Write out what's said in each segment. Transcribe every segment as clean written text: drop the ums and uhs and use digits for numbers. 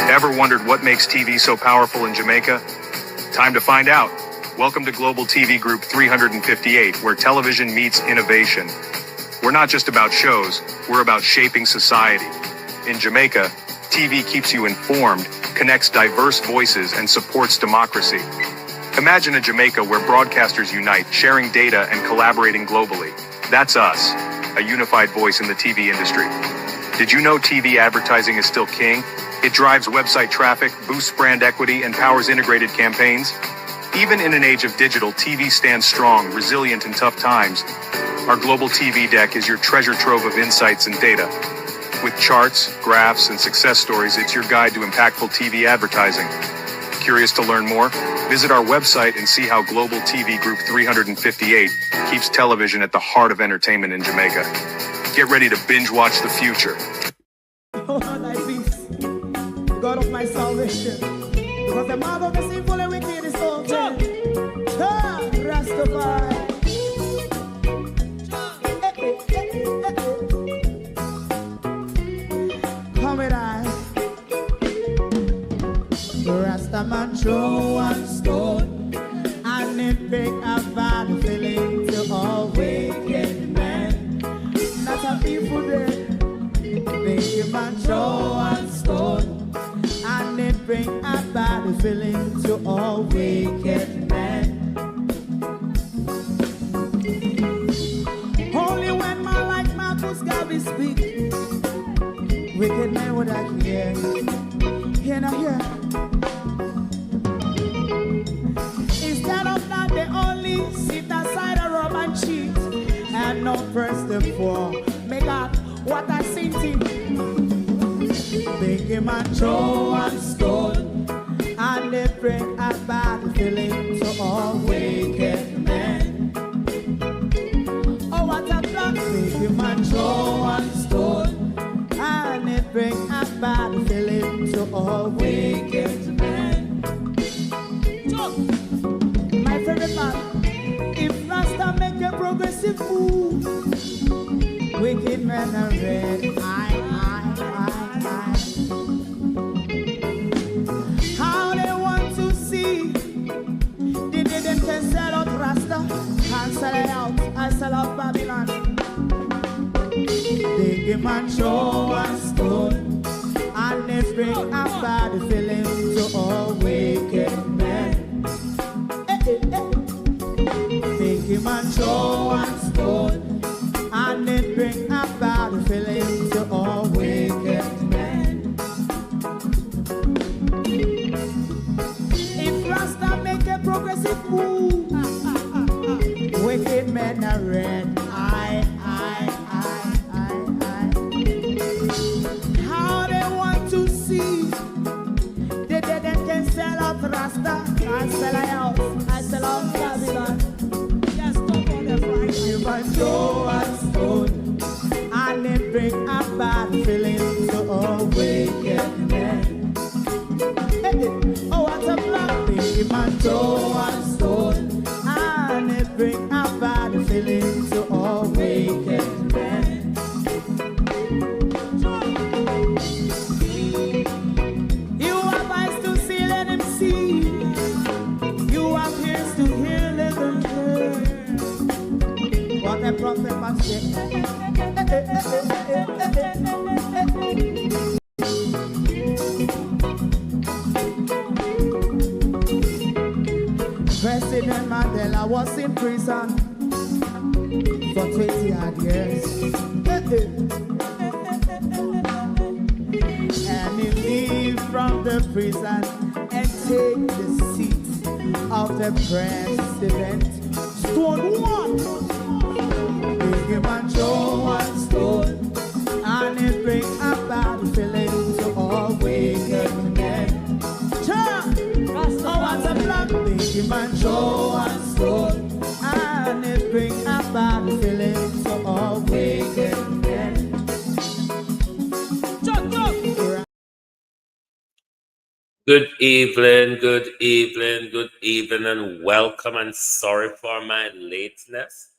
Ever wondered what makes TV so powerful in Jamaica? Time to find out. Welcome to Global TV Group 358, where television meets innovation. We're not just about shows, we're about shaping society. In Jamaica, TV keeps you informed, connects diverse voices, and supports democracy. Imagine a Jamaica where broadcasters unite, sharing data and collaborating globally. That's us, a unified voice in the TV industry. Did you know TV advertising is still king? It drives website traffic, boosts brand equity, and powers integrated campaigns. Even in an age of digital, TV stands strong, resilient in tough times. Our Global TV Deck is your treasure trove of insights and data. With charts, graphs, and success stories, it's your guide to impactful TV advertising. Curious to learn more? Visit our website and see how Global TV Group 358 keeps television at the heart of entertainment in Jamaica. Get ready to binge watch the future. Oh, thy peace, God of my salvation, because the mouth of the sinful and wicked is open. Rastafari. Come with I. Rastaman throw one stone, and it bring a bad feeling to all wicked men. Not a people there. Make a man throw one stone, and it bring a bad feeling to all wicked men. Only when man like Marcus Garvey speak, wicked men would I hear. Hear now hear. Instead of that, they only sit aside and rob and cheat, and not first and four. Make up what I seen to make him a throw one stone, and they bring a bad feeling to all wicked men. Oh, what a plan! Make him a throw one stone, and they bring a bad feeling to all wicked men. So, my favorite man, if Rasta make a progressive move, wicked men are red. How they want to see the day them can sell out Rasta and sell it out and sell out Babylon. They give man show one stone, and they bring a bad feeling to all wicked men. They give man show one stone, and they bring a bad feeling to all wicked men. If Rasta make a progressive move, wicked men are red. How they want to see the dead that can sell out Rasta and sell out, I sell out Babylon. Just stop on the right. You might show us stone, and it bring a bad feeling to all wicked men. Oh, what a black thing, man, throw one stone, and it bring a bad feeling to all wicked men. You have eyes to see, let him see. You have ears to hear, let them hear. What a prophet must say. President Mandela was in prison for 20 odd years. And he leave from the prison and take the seat of the president. Stone one. Big him and throw one stone, and it bring a bad feeling to all wicked men. Oh, what a black big him and throw one stone, and it bring a bad feeling to all wicked men. Good evening, good evening, good evening, and welcome, and sorry for my lateness.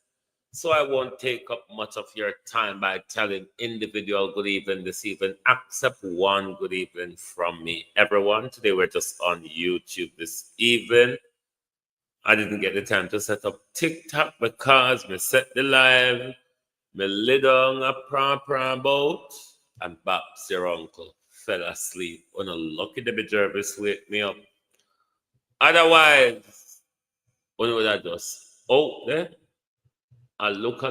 So I won't take up much of your time by telling individual good evening this evening, except one good evening from me. Everyone, today we're just on YouTube this evening. I didn't get the time to set up TikTok because me set the live, me lay down a pram boat, and Babs, your uncle, fell asleep. On a lucky Debbie Jervis wake me up. Otherwise, when would I just out there? I look,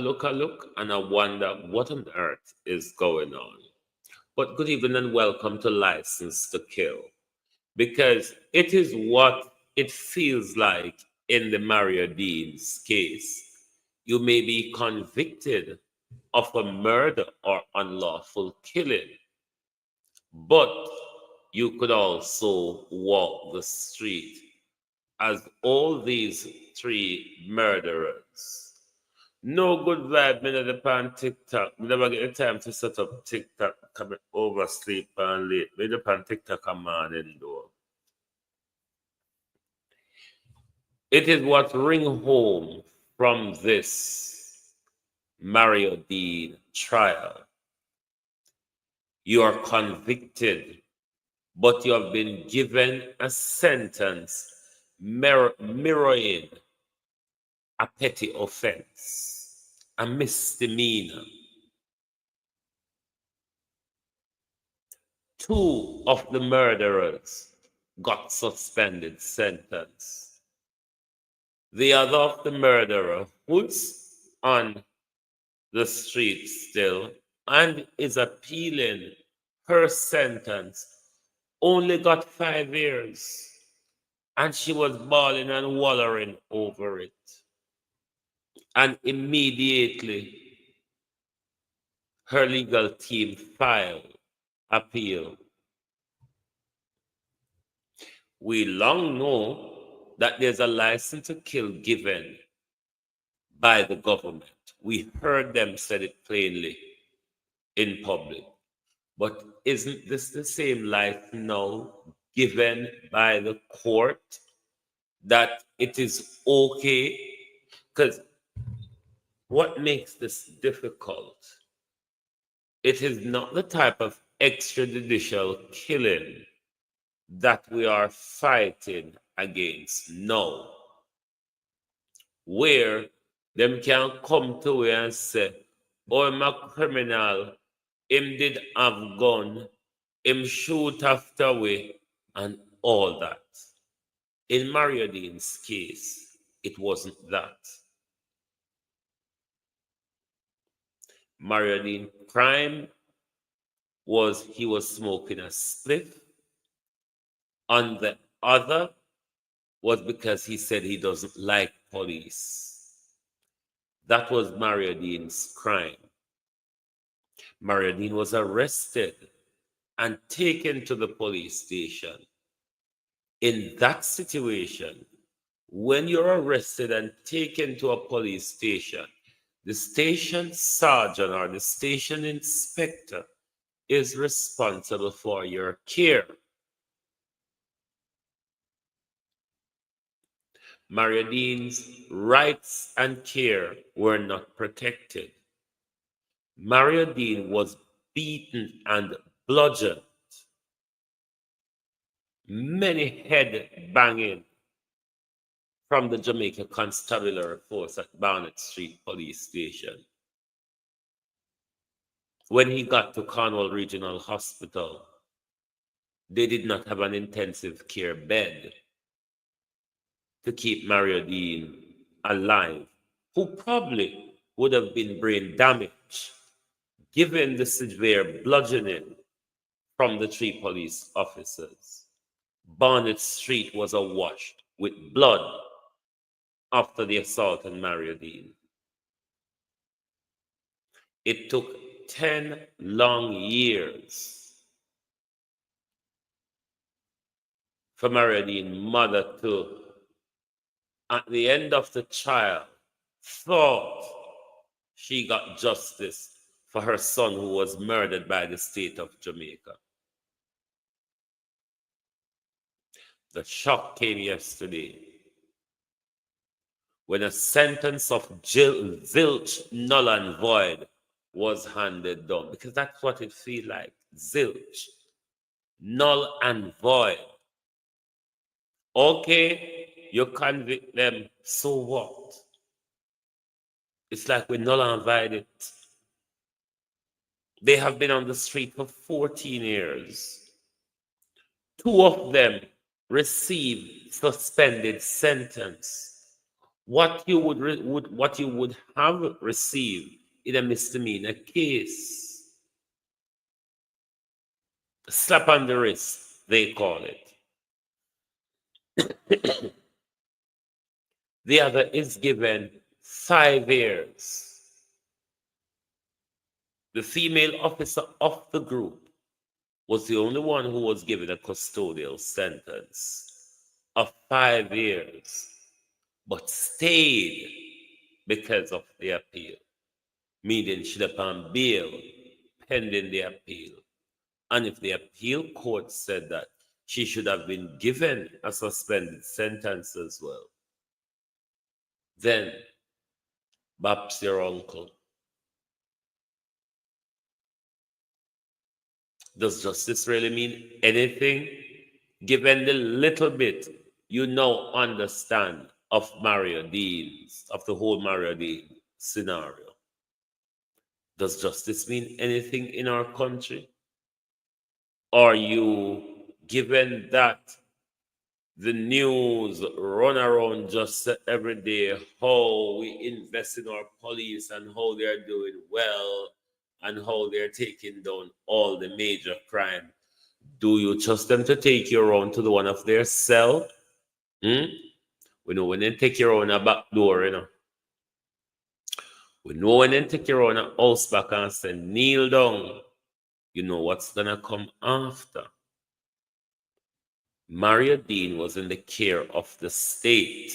and I wonder what on earth is going on. But good evening and welcome to License to Kill, because it is what it feels like in the Mario Dean's case. You may be convicted of a murder or unlawful killing, but you could also walk the street as all these three murderers. No good vibe, me never pan TikTok. Me never get the time to set up TikTok. Come oversleep and late. Me never pan TikTok a morning though. It is what ring home from this Mario Dean trial. You are convicted, but you have been given a sentence mirroring a petty offense, a misdemeanor. Two of the murderers got suspended sentence. The other of the murderer, who's on the street still and is appealing her sentence, only got 5 years. And she was bawling and wallowing over it. And immediately, her legal team filed appeal. We long know that there's a license to kill given by the government. We heard them say it plainly in public. But isn't this the same license now given by the court that it is okay? Because what makes this difficult? It is not the type of extrajudicial killing that we are fighting against now, where them can come to you and say, oh, I'm a criminal, him did have gun, him shoot after we, and all that. In Mario Dean's case, it wasn't that. Mario Dean's crime was he was smoking a spliff. On the other was because he said he doesn't like police. That was Mario Dean's crime. Mario Dean was arrested and taken to the police station. In that situation, when you're arrested and taken to a police station, the station sergeant or the station inspector is responsible for your care. Mario Dean's rights and care were not protected. Mario Dean was beaten and bludgeoned. Many head banging from the Jamaica Constabulary Force at Barnett Street Police Station. When he got to Cornwall Regional Hospital, they did not have an intensive care bed to keep Mario Dean alive, who probably would have been brain damaged given the severe bludgeoning from the three police officers. Barnett Street was awash with blood after the assault on Mario Dean. It took 10 long years for Mario Dean's mother to, at the end of the trial, thought she got justice for her son who was murdered by the state of Jamaica. The shock came yesterday when a sentence of zilch, null and void was handed down, because that's what it feels like. Zilch, null and void. Okay, you convict them, so what? It's like we null and void it. They have been on the street for 14 years. 2 of them received suspended sentence. What you would have received in a misdemeanor case. Slap on the wrist, they call it. The other is given 5 years. The female officer of the group was the only one who was given a custodial sentence of 5 years, but stayed because of the appeal, meaning she's upon bail pending the appeal. And if the appeal court said that, she should have been given a suspended sentence as well. Then, Babs your uncle. Does justice really mean anything? Given the little bit you now understand of Mario Dean's, of the whole Mario Dean scenario, does justice mean anything in our country? Are you, given that the news run around just every day how we invest in our police and how they're doing well and how they're taking down all the major crime, do you trust them to take you around to the one of their cell? We know when they take you around a back door, you know. We know when they take you around a house back and say, kneel down, you know what's gonna come after. Mario Dean was in the care of the state.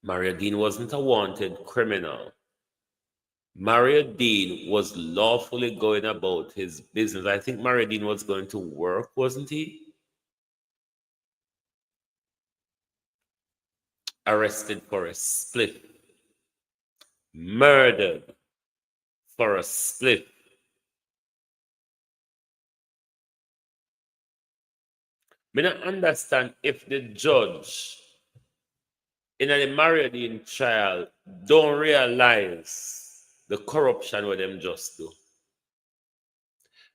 Mario Dean wasn't a wanted criminal. Mario Dean was lawfully going about his business. I think Mario Dean was going to work, wasn't he? Arrested for a split. Murdered for a split. I don't understand if the judge in a Mario Dean trial don't realize the corruption what them just do.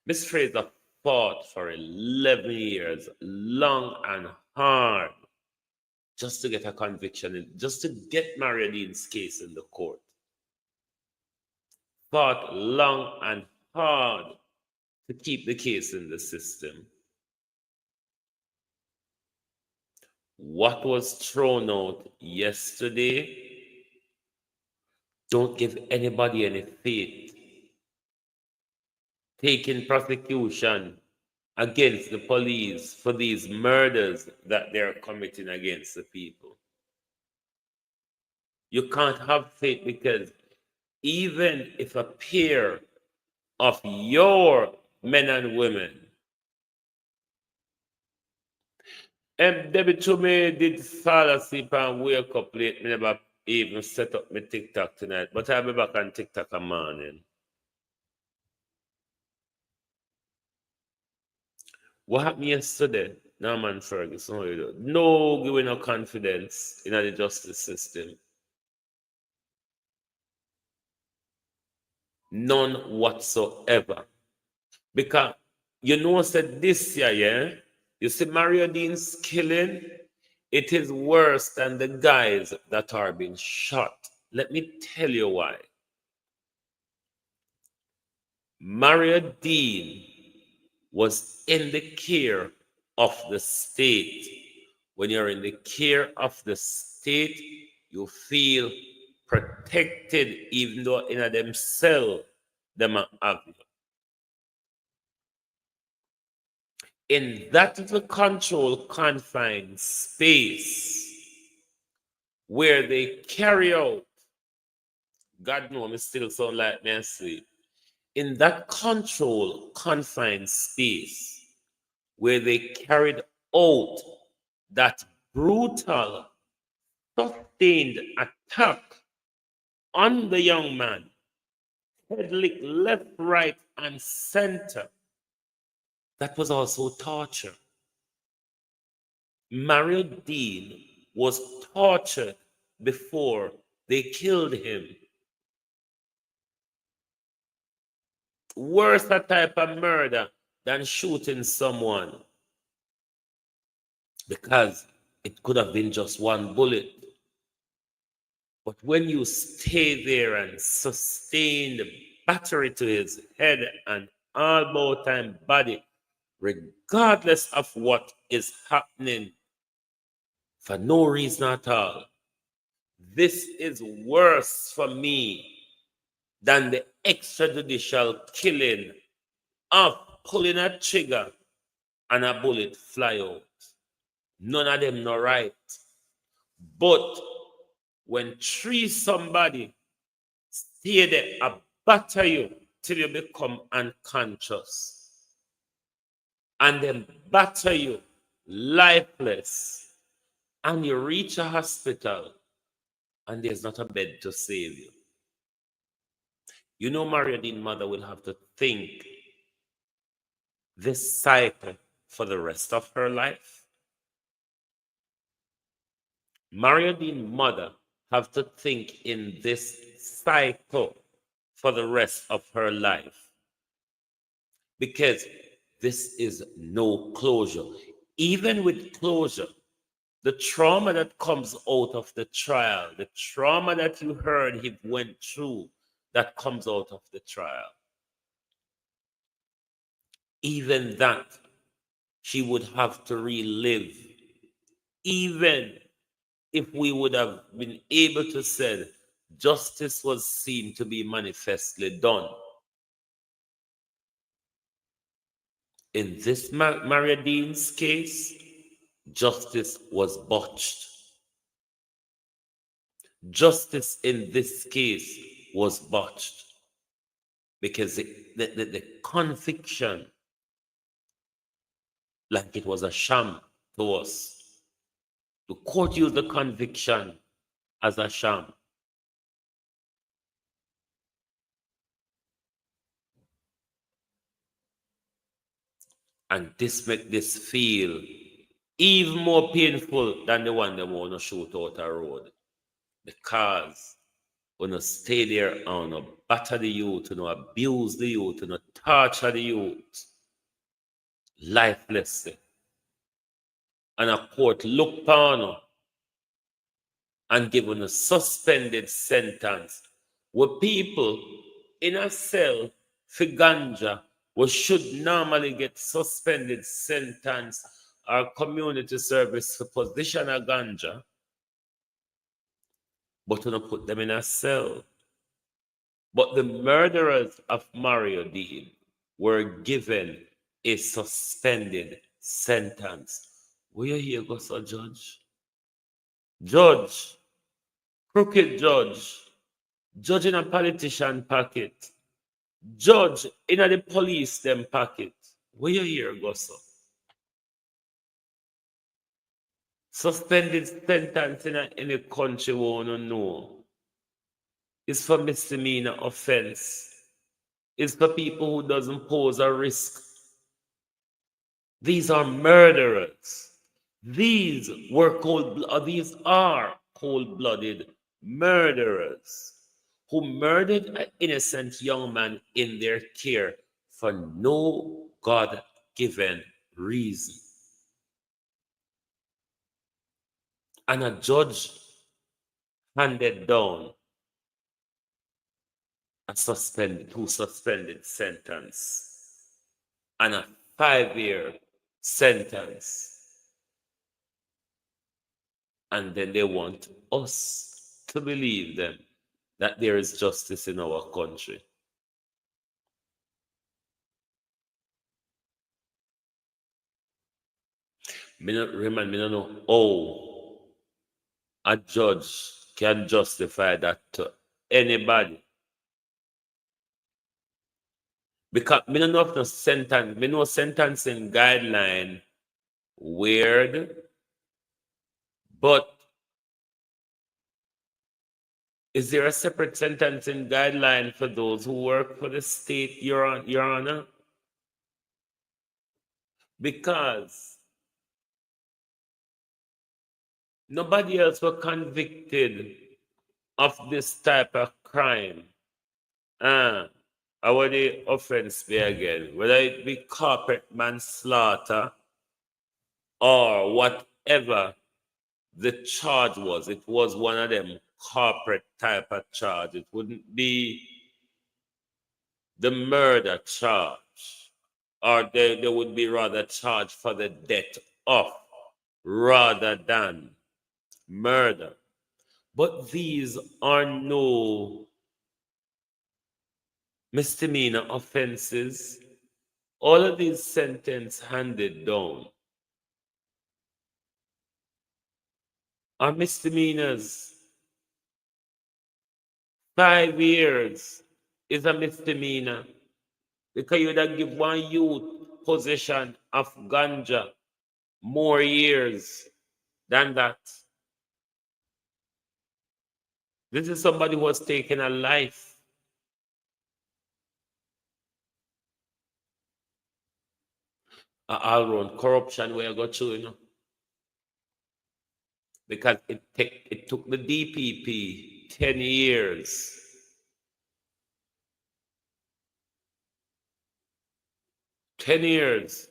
Miss Fraser fought for 11 years, long and hard, just to get a conviction, just to get Mario Dean's case in the court. Fought long and hard to keep the case in the system. What was thrown out yesterday, don't give anybody any faith. Taking prosecution against the police for these murders that they're committing against the people. You can't have faith, because even if a pair of your men and women, Debbie Chume did fall asleep and wake up late. Me never even set up my TikTok tonight, but I'll be back on TikTok a morning. What happened yesterday? Norman Ferguson, how you do? No giving no confidence in the justice system. None whatsoever. Because you know, said this year, yeah? You see Mario Dean's killing, it is worse than the guys that are being shot. Let me tell you why. Mario Dean was in the care of the state. When you're in the care of the state, you feel protected, even though in themselves, them have you. In that little controlled, confined space where they carry out, God knows me still sound like me asleep. In that controlled, confined space where they carried out that brutal sustained attack on the young man, head lick left, right, and center. That was also torture. Mario Dean was tortured before they killed him. Worse a type of murder than shooting someone, because it could have been just one bullet. But when you stay there and sustain the battery to his head and elbow and body, regardless of what is happening, for no reason at all, this is worse for me than the extrajudicial killing of pulling a trigger and a bullet fly out. None of them no right. But when treat somebody, stay there, I batter you till you become unconscious, and then batter you lifeless, and you reach a hospital and there's not a bed to save you. You know, Mario Dean's mother will have to think this cycle for the rest of her life. Mario Dean's mother have to think in this cycle for the rest of her life, because this is no closure. Even with closure, the trauma that comes out of the trial, the trauma that you heard he went through, that comes out of the trial, even that she would have to relive. Even if we would have been able to say justice was seen to be manifestly done, in this Maria Dean's case, justice was botched. Justice in this case was botched because the conviction, like it was a sham to us. The court used the conviction as a sham. And this make this feel even more painful than the one they want to shoot out a road. Because when you stay there and you batter the youth, you abuse the youth, you torture the youth lifelessly, and a court look upon you and give you a suspended sentence, where people in a cell for ganja we should normally get suspended sentence or community service for possession of ganja, but we don't put them in a cell. But the murderers of Mario Dean were given a suspended sentence. Will you hear go, so judge? Judge, crooked judge, judge in a politician pocket, judge in a the police them pocket. Will you hear go, so? Suspended sentence in any country we want know is for misdemeanor offense. It's for people who doesn't pose a risk. These are murderers. These are cold-blooded murderers who murdered an innocent young man in their care for no God-given reason. And a judge handed down a suspended sentence and a 5-year sentence. And then they want us to believe them that there is justice in our country. Me don't know how a judge can justify that to anybody. Because me don't know if the sentence, me know sentencing guideline weird, but Is there a separate sentencing guideline for those who work for the state, Your Honor? Because nobody else was convicted of this type of crime. How would the offense be again? Whether it be corporate manslaughter or whatever the charge was, it was one of them corporate type of charge. It wouldn't be the murder charge, or there would be rather charge for the death of rather than murder. But these are no misdemeanor offenses. All of these sentences handed down are misdemeanors. 5 years is a misdemeanor because you would give one youth possession of ganja more years than that. This is somebody who has taken a life. All around corruption where I got through, because it took the DPP 10 years. 10 years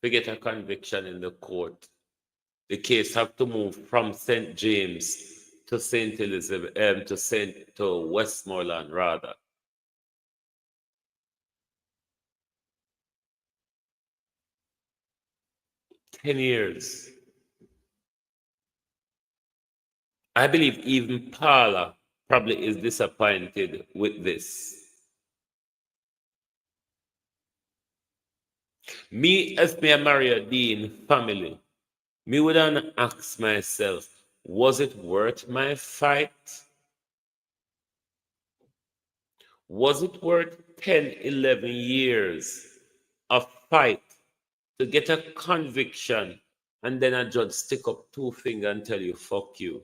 to get a conviction in the court. The case have to move from St. James to St. Elizabeth, to Westmoreland rather. Ten years. I believe even Paula probably is disappointed with this. Me, as me a Maria Dean family, me would ask myself, was it worth my fight? Was it worth 10, 11 years of fight to get a conviction and then a judge stick up two fingers and tell you, fuck you?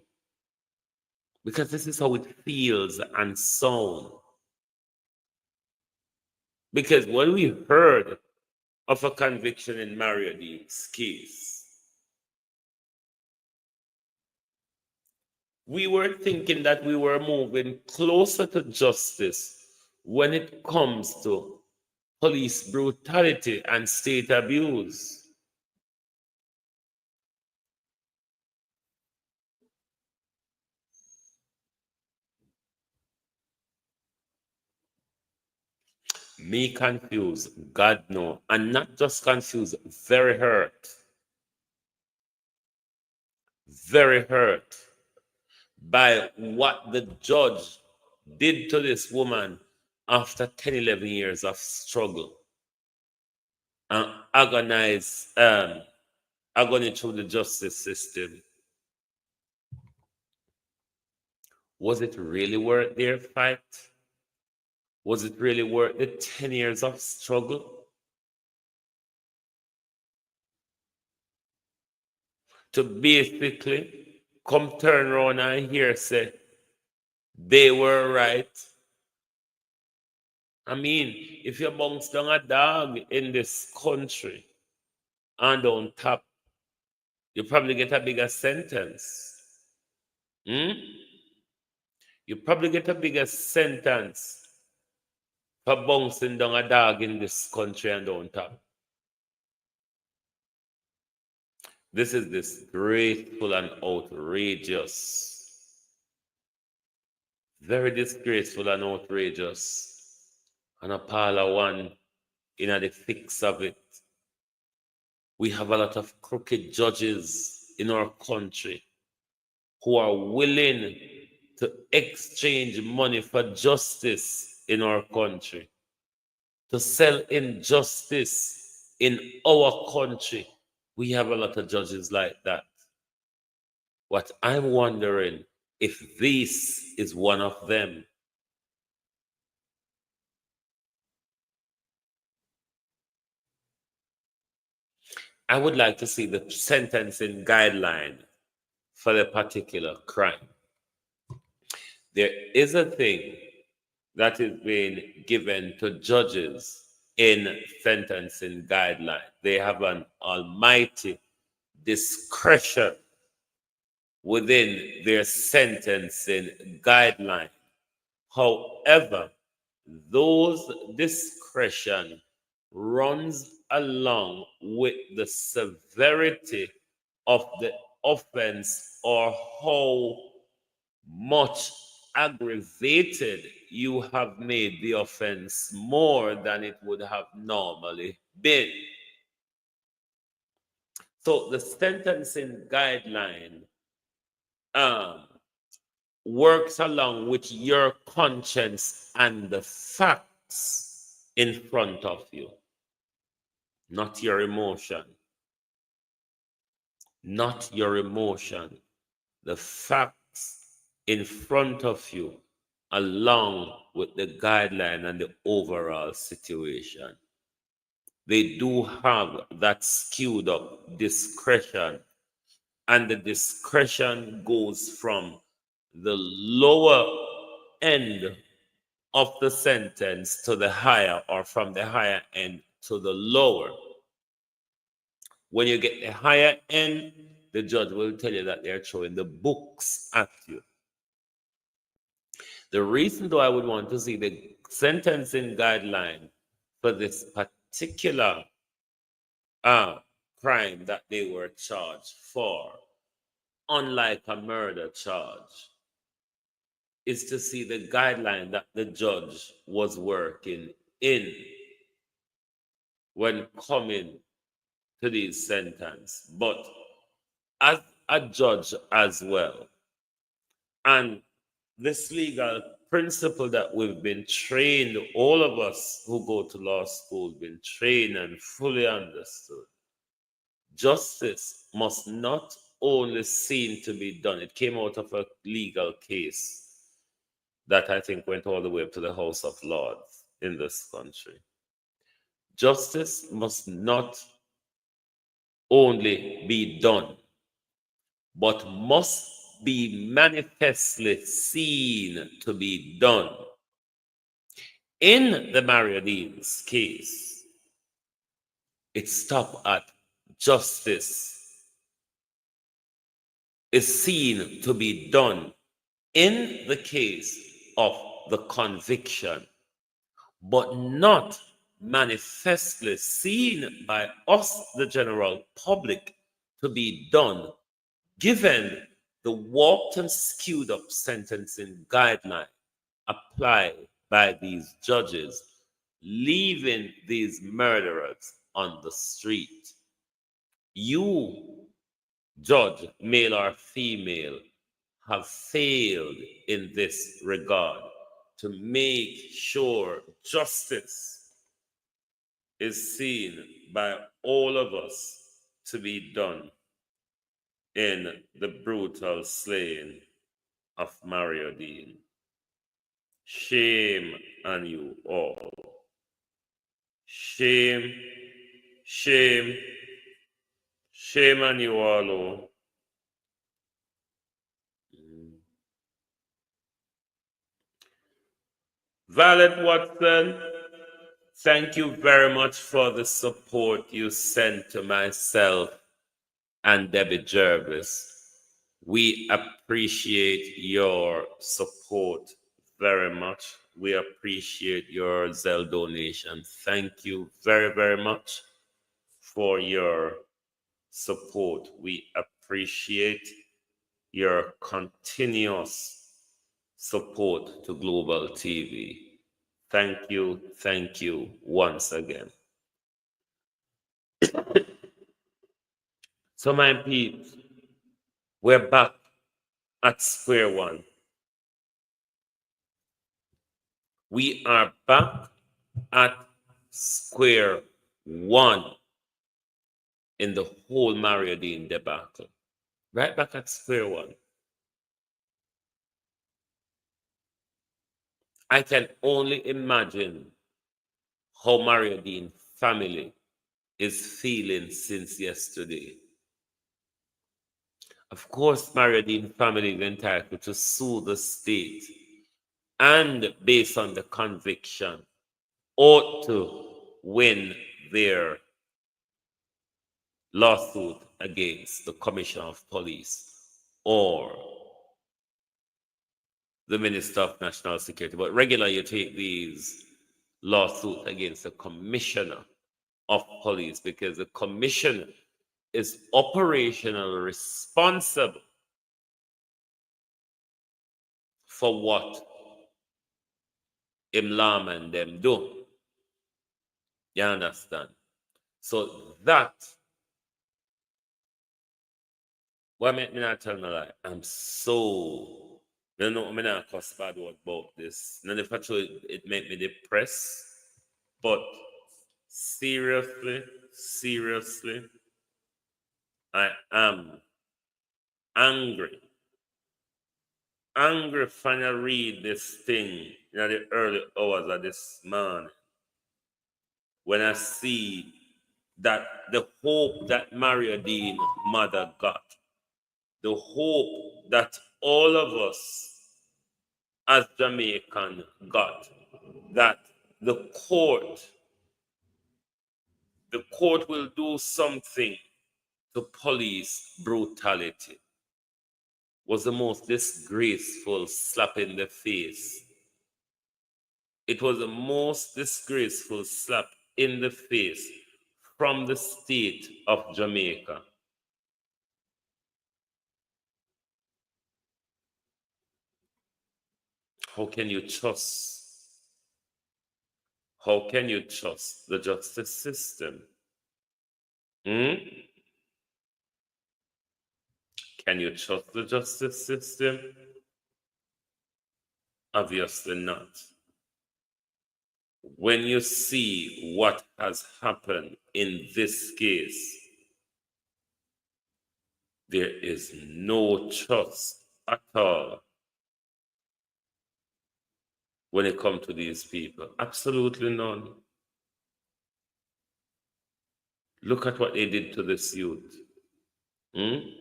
Because this is how it feels and sounds. Because when we heard of a conviction in Mario Dean's case, we were thinking that we were moving closer to justice when it comes to police brutality and state abuse. Me confused, God no, and not just confused, very hurt by what the judge did to this woman after 10, 11 years of struggle and agony through the justice system. Was it really worth their fight? Was it really worth the 10 years of struggle? To basically come turn around and hear say they were right. I mean, if you bounce down a dog in this country and on top, you probably get a bigger sentence. You probably get a bigger sentence for bouncing down a dog in this country and on top. This is disgraceful and outrageous. Very disgraceful and outrageous. And a parlor one in the fix of it. We have a lot of crooked judges in our country who are willing to exchange money for justice in our country, to sell injustice in our country. We have a lot of judges like that. What I'm wondering if this is one of them. I would like to see the sentencing guideline for the particular crime. There is a thing that is being given to judges in sentencing guidelines. They have an almighty discretion within their sentencing guidelines. However, those discretion runs along with the severity of the offense or how much aggravated you have made the offense more than it would have normally been. So the sentencing guideline works along with your conscience and the facts in front of you, not your emotion. Not your emotion. The facts in front of you, along with the guideline and the overall situation. They do have that skewed up discretion, and the discretion goes from the lower end of the sentence to the higher, or from the higher end to the lower. When you get the higher end, the judge will tell you that they're throwing the books at you. The reason though I would want to see the sentencing guideline for this particular crime that they were charged for, unlike a murder charge, is to see the guideline that the judge was working in when coming to these sentence. But as a judge as well, and this legal principle that we've been trained, all of us who go to law school, been trained and fully understood. Justice must not only seem to be done. It came out of a legal case that I think went all the way up to the House of Lords in this country. Justice must not only be done, but must be manifestly seen to be done. In the Mario Dean's case, it stopped at justice is seen to be done in the case of the conviction, but not manifestly seen by us, the general public, to be done, given the warped and skewed up sentencing guideline applied by these judges, leaving these murderers on the street. You, judge, male or female, have failed in this regard to make sure justice is seen by all of us to be done in the brutal slaying of Mario Dean. Shame on you all. Shame, shame, shame on you all. Oh. Violet Watson, thank you very much for the support you sent to myself and Debbie Jervis. We appreciate your support very much. We appreciate your Zelle donation. Thank you very, very much for your support. We appreciate your continuous support to Global TV. Thank you once again. So my peeps, we're back at square one. We are back at square one in the whole Mario Dean debacle. Right back at square one. I can only imagine how Mario Dean family is feeling since yesterday. Of course, Mario Dean family is entitled to sue the state and based on the conviction, ought to win their lawsuit against the Commissioner of Police or the Minister of National Security. But regularly you take these lawsuits against the Commissioner of Police because the Commissioner is operationally responsible for what Imlam and them do. You understand? So that, what make me not tell me like, I'm so, you know, I'm not cuss bad word about this. And if actually it make me depressed, but seriously, I am angry. Angry when I read this thing in the early hours of this morning. When I see that the hope that Maria Dean mother got, the hope that all of us as Jamaican got, that the court will do something to police brutality, was the most disgraceful slap in the face. It was the most disgraceful slap in the face from the state of Jamaica. How can you trust? How can you trust the justice system? Can you trust the justice system? Obviously not. When you see what has happened in this case, there is no trust at all when it comes to these people. Absolutely none. Look at what they did to this youth. And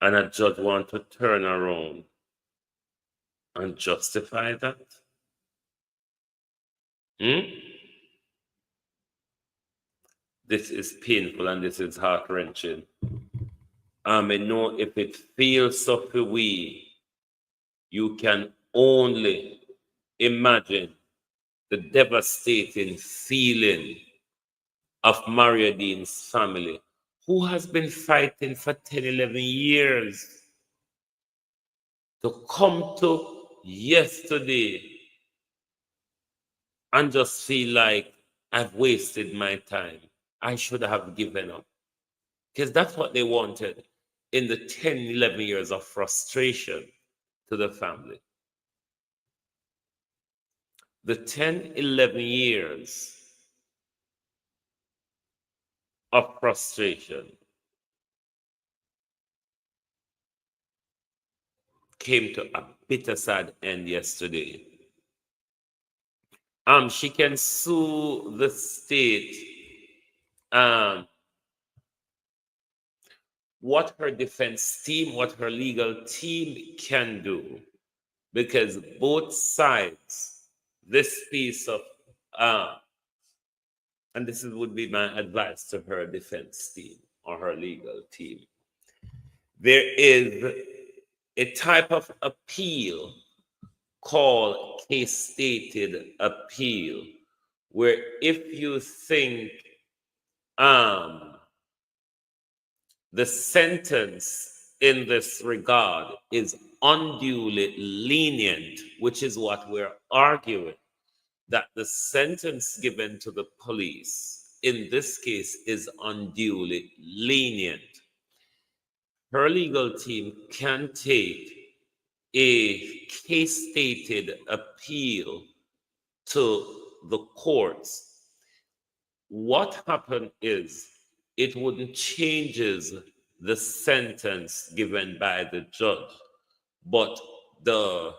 a judge want to turn around and justify that? This is painful and this is heart-wrenching. I know if it feels so for we, you can only imagine the devastating feeling of Maria Dean's family, who has been fighting for 10, 11 years to come to yesterday and just feel like I've wasted my time. I should have given up. Because that's what they wanted in the 10, 11 years of frustration to the family. The 10, 11 years of frustration came to a bitter sad end yesterday. She can sue the state. What her defense team, what her legal team can do, because both sides, this piece of, and this would be my advice to her defense team or her legal team, there is a type of appeal called case-stated appeal, where if you think the sentence in this regard is unduly lenient, which is what we're arguing, that the sentence given to the police in this case is unduly lenient, her legal team can take a case-stated appeal to the courts. What happened is it wouldn't changes the sentence given by the judge, but the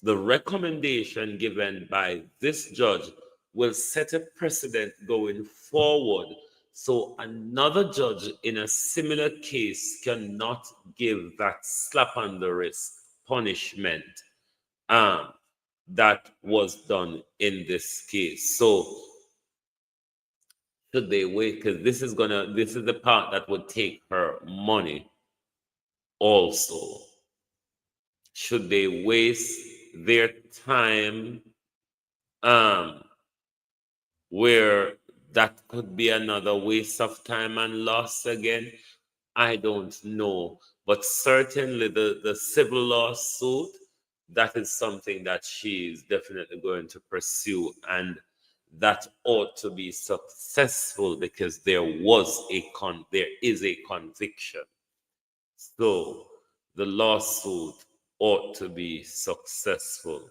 recommendation given by this judge will set a precedent going forward, so another judge in a similar case cannot give that slap on the wrist punishment that was done in this case. So should they wait? Because this is the part that would take her money also. Should they waste their time where that could be another waste of time and loss again? I don't know. But certainly the civil lawsuit, that is something that she's definitely going to pursue, and that ought to be successful because there is a conviction. So the lawsuit ought to be successful.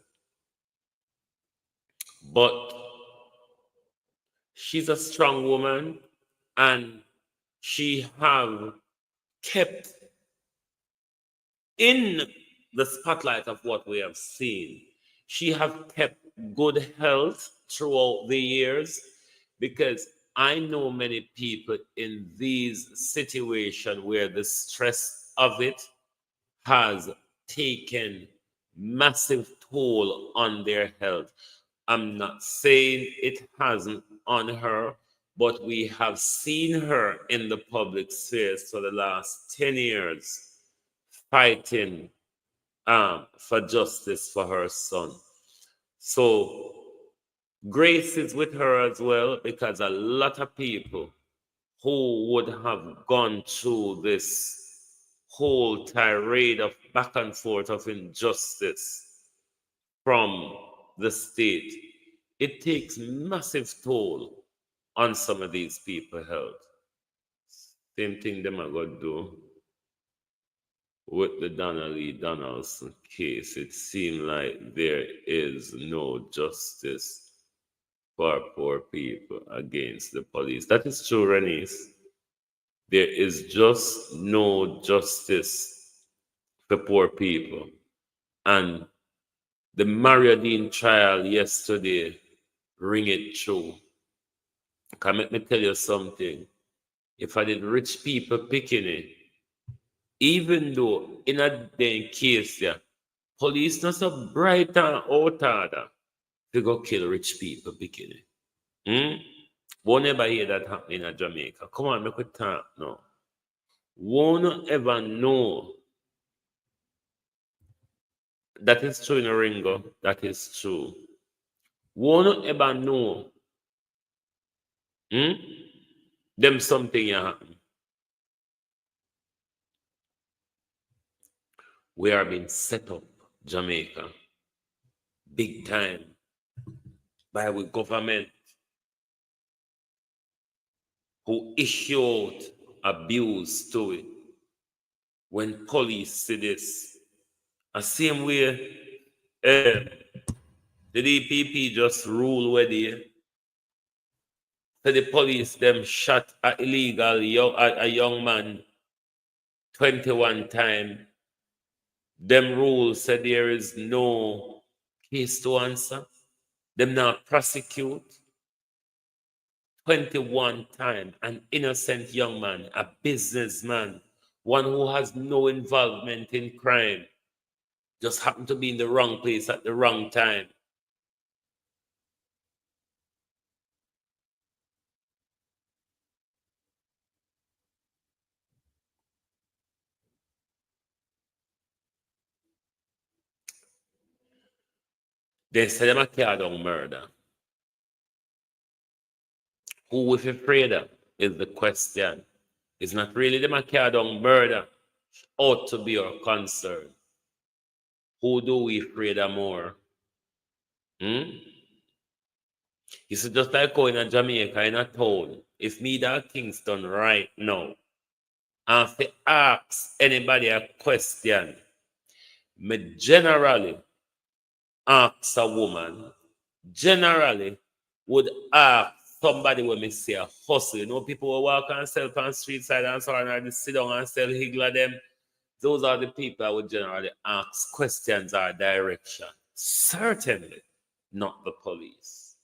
But she's a strong woman, and she have kept in the spotlight of what we have seen. She have kept good health throughout the years, because I know many people in these situations where the stress of it has taken massive toll on their health. I'm not saying it hasn't on her, but we have seen her in the public spheres for the last 10 years fighting for justice for her son. So grace is with her as well, because a lot of people who would have gone through this whole tirade of back and forth of injustice from the state, it takes massive toll on some of these people's health. Same thing them are going to do with the Donnelly Donaldson case. It seemed like there is no justice for poor people against the police. That is true, Renice. There is just no justice for poor people. And the Mariadine trial yesterday ring it true. Can let me tell you something. If I did rich people picking it, even though in a day case, yeah, police not so bright and out order to go kill rich people picking it. Won't ever hear that happen in Jamaica. Come on, make we talk now. Won't ever know. That is true in Ringo. That is true. Won't ever know. Them something happen. We are being set up, Jamaica, big time, by our government, who issue out abuse to it. When police see this, the same way the DPP just rule where they, so the police them shot a young man 21 times. Them rules said there is no case to answer. Them not prosecute. 21 times, an innocent young man, a businessman, one who has no involvement in crime, just happened to be in the wrong place at the wrong time. They say them a carry down murder. Who we afraid of is the question. It's not really them a carry down murder ought to be our concern. Who do we afraid of more? It's just like going to Jamaica in a town. If me that Kingston right now, and if I ask anybody a question, me generally ask a woman, generally would ask somebody when me say a hustle. You know, people who walk and sell on street side and so on, and they sit down and sell higla them. Those are the people I would generally ask questions or direction. Certainly not the police.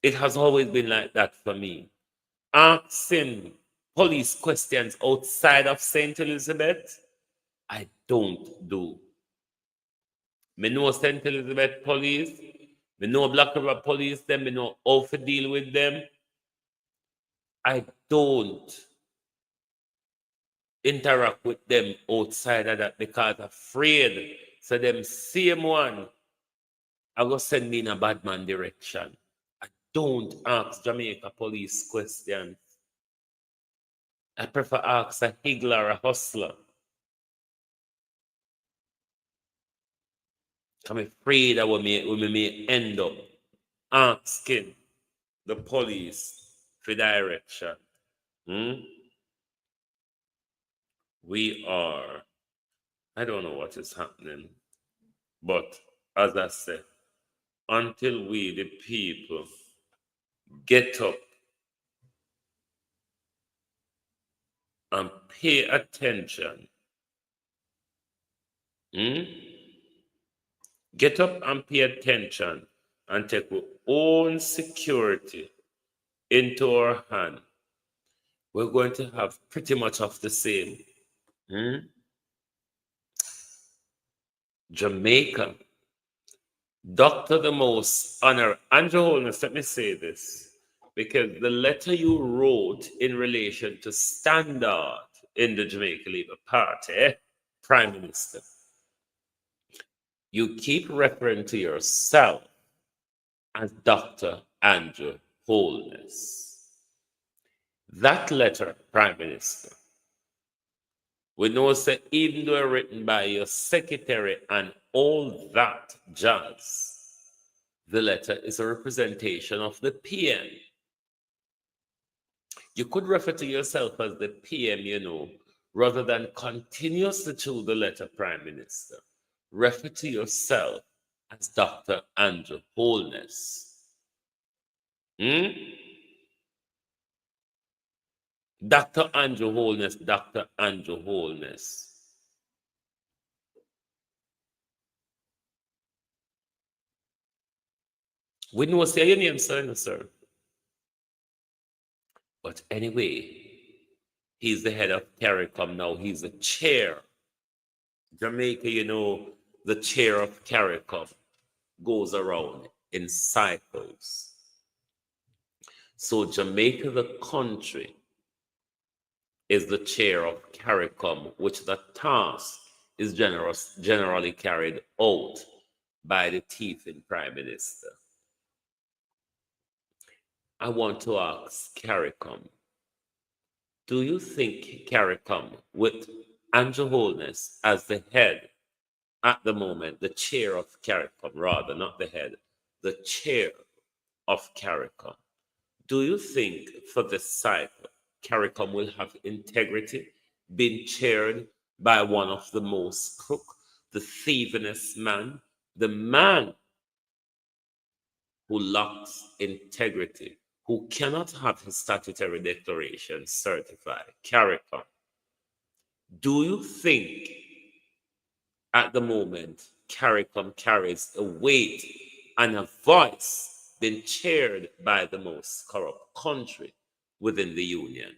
It has always been like that for me. Asking police questions outside of St. Elizabeth, I don't do. Me know St. Elizabeth police. Me know Black River police them. Me know how to deal with them. I don't interact with them outside of that because I'm afraid. So them same one, I go send me in a bad man direction. I don't ask Jamaica police questions. I prefer ask a higgler, a hustler. I'm afraid that we may end up asking the police for direction. We are, I don't know what is happening, but as I said, until we, the people, get up and pay attention, get up and pay attention and take our own security into our hand, we're going to have pretty much of the same. Jamaica, Dr. the Most Honor, Andrew Holness, let me say this, because the letter you wrote in relation to standard in the Jamaica Labour Party, Prime Minister, you keep referring to yourself as Dr. Andrew Holness. That letter, Prime Minister, we know that even though written by your secretary and all that jazz, the letter is a representation of the PM. You could refer to yourself as the PM, you know, rather than continuously through the letter, Prime Minister. Refer to yourself as Dr. Andrew Holness. Dr. Andrew Holness, Dr. Andrew Holness. We know say your name, sir. But anyway, he's the head of CARICOM now. He's the chair. Jamaica, you know, the chair of CARICOM goes around in cycles. So Jamaica, the country, is the chair of CARICOM, which the task is generally carried out by the teething Prime Minister. I want to ask CARICOM, do you think CARICOM, with Andrew Holness as the head at the moment, the chair of CARICOM, rather, not the head, the chair of CARICOM, do you think for this cycle, CARICOM will have integrity, being chaired by one of the most crook, the thievingest man, the man who lacks integrity, who cannot have his statutory declaration certified, CARICOM? Do you think at the moment CARICOM carries a weight and a voice being chaired by the most corrupt country within the union?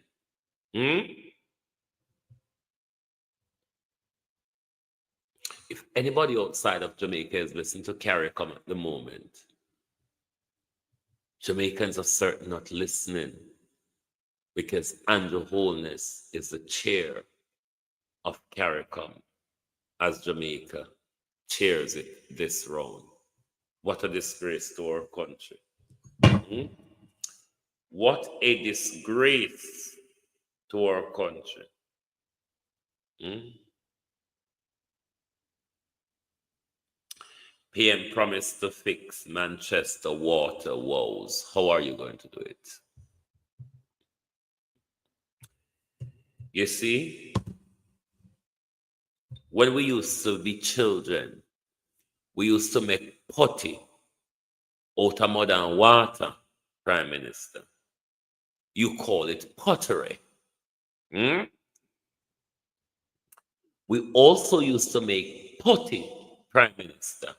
If anybody outside of Jamaica is listening to CARICOM at the moment, Jamaicans are certainly not listening because Andrew Holness is the chair of CARICOM as Jamaica chairs it this round. What a disgrace to our country. What a disgrace to our country. PM promised to fix Manchester water woes. How are you going to do it? You see, when we used to be children, we used to make potty out of mud and water, Prime Minister. You call it pottery. We also used to make potty, Prime Minister,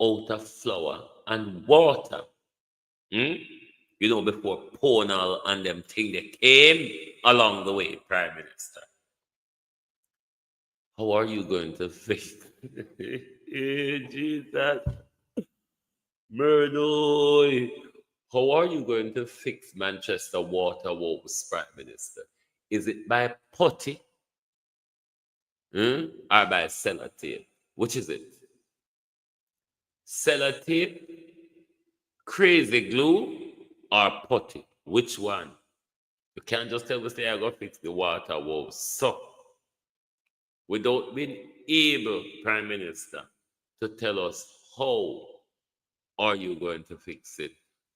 out of flour and water. You know, before Ponal and them thing they came along the way, Prime Minister. How are you going to fix Jesus. Murdoy. How are you going to fix Manchester water woes, Prime Minister? Is it by putty or by sellotape? Which is it? Sellotape, crazy glue, or putty? Which one? You can't just tell me, say, I go fix the water woes. So, without being able, Prime Minister, to tell us how are you going to fix it.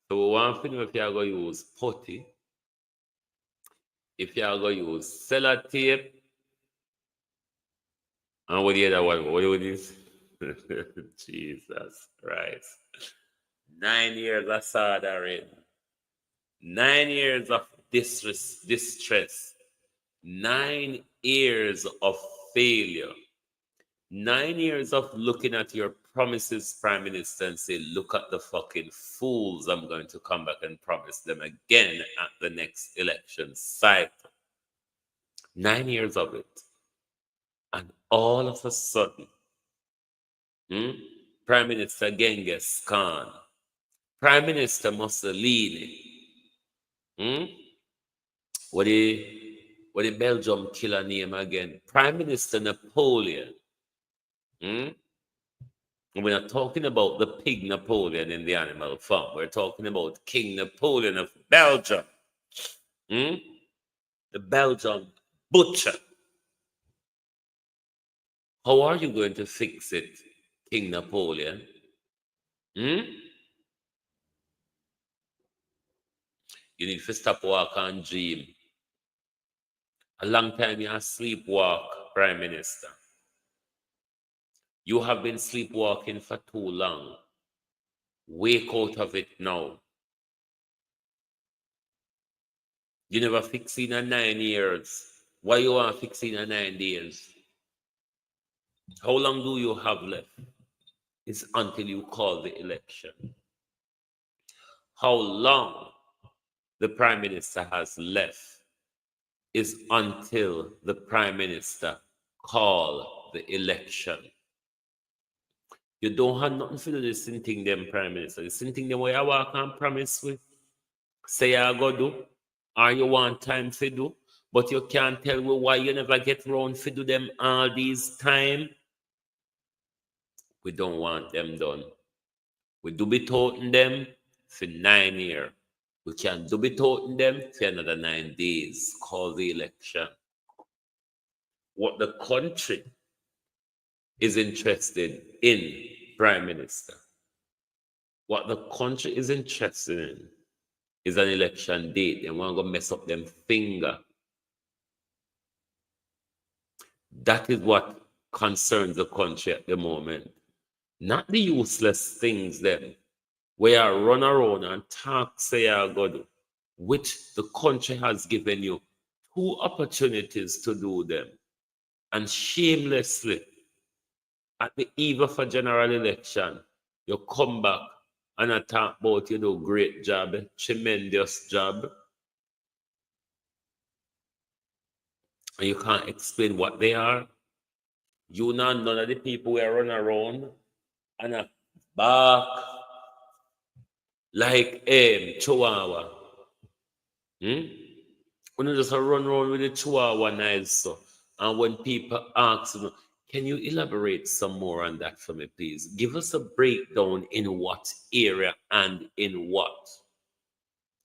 So we want to know if you're going to use putty, if you're going to use sellotape, and what the other one? What do this? Jesus Christ. 9 years of soldering. 9 years of distress. 9 years of failure. 9 years of looking at your promises, Prime Minister, and say, look at the fucking fools. I'm going to come back and promise them again at the next election cycle. 9 years of it. And all of a sudden, Prime Minister Genghis Khan, Prime Minister Mussolini, what the Belgium killer name again? Prime Minister Napoleon. We're not talking about the pig Napoleon in the animal farm. We're talking about King Napoleon of Belgium. The Belgian butcher. How are you going to fix it, King Napoleon? You need to stop walk and dream. A long time you have sleepwalk, Prime Minister. You have been sleepwalking for too long. Wake out of it now. You never fix in a 9 years. Why you want to fix in a 9 days? How long do you have left? It's until you call the election. How long the Prime Minister has left is until the Prime Minister call the election. You don't have nothing to do with this thing, them, Prime Minister. This thing, them, where you walk and promise with, say you go do, or you want time to do, but you can't tell me why you never get round to do them all these time. We don't want them done. We do be toting them for 9 years. We can do be toting them for another 9 days. Call the election. What the country is interested in, Prime Minister, what the country is interested in is an election date. They want to go mess up them finger. That is what concerns the country at the moment. Not the useless things then, where I run around and talk, say I go do, which the country has given you 2 opportunities to do them. And shamelessly, at the eve of a general election, you come back and I talk about you do great job, tremendous job. And you can't explain what they are. You know none of the people who run around and a bark like Chihuahua. When you just run around with the Chihuahua knives, so. And when people ask, can you elaborate some more on that for me, please? Give us a breakdown in what area and in what.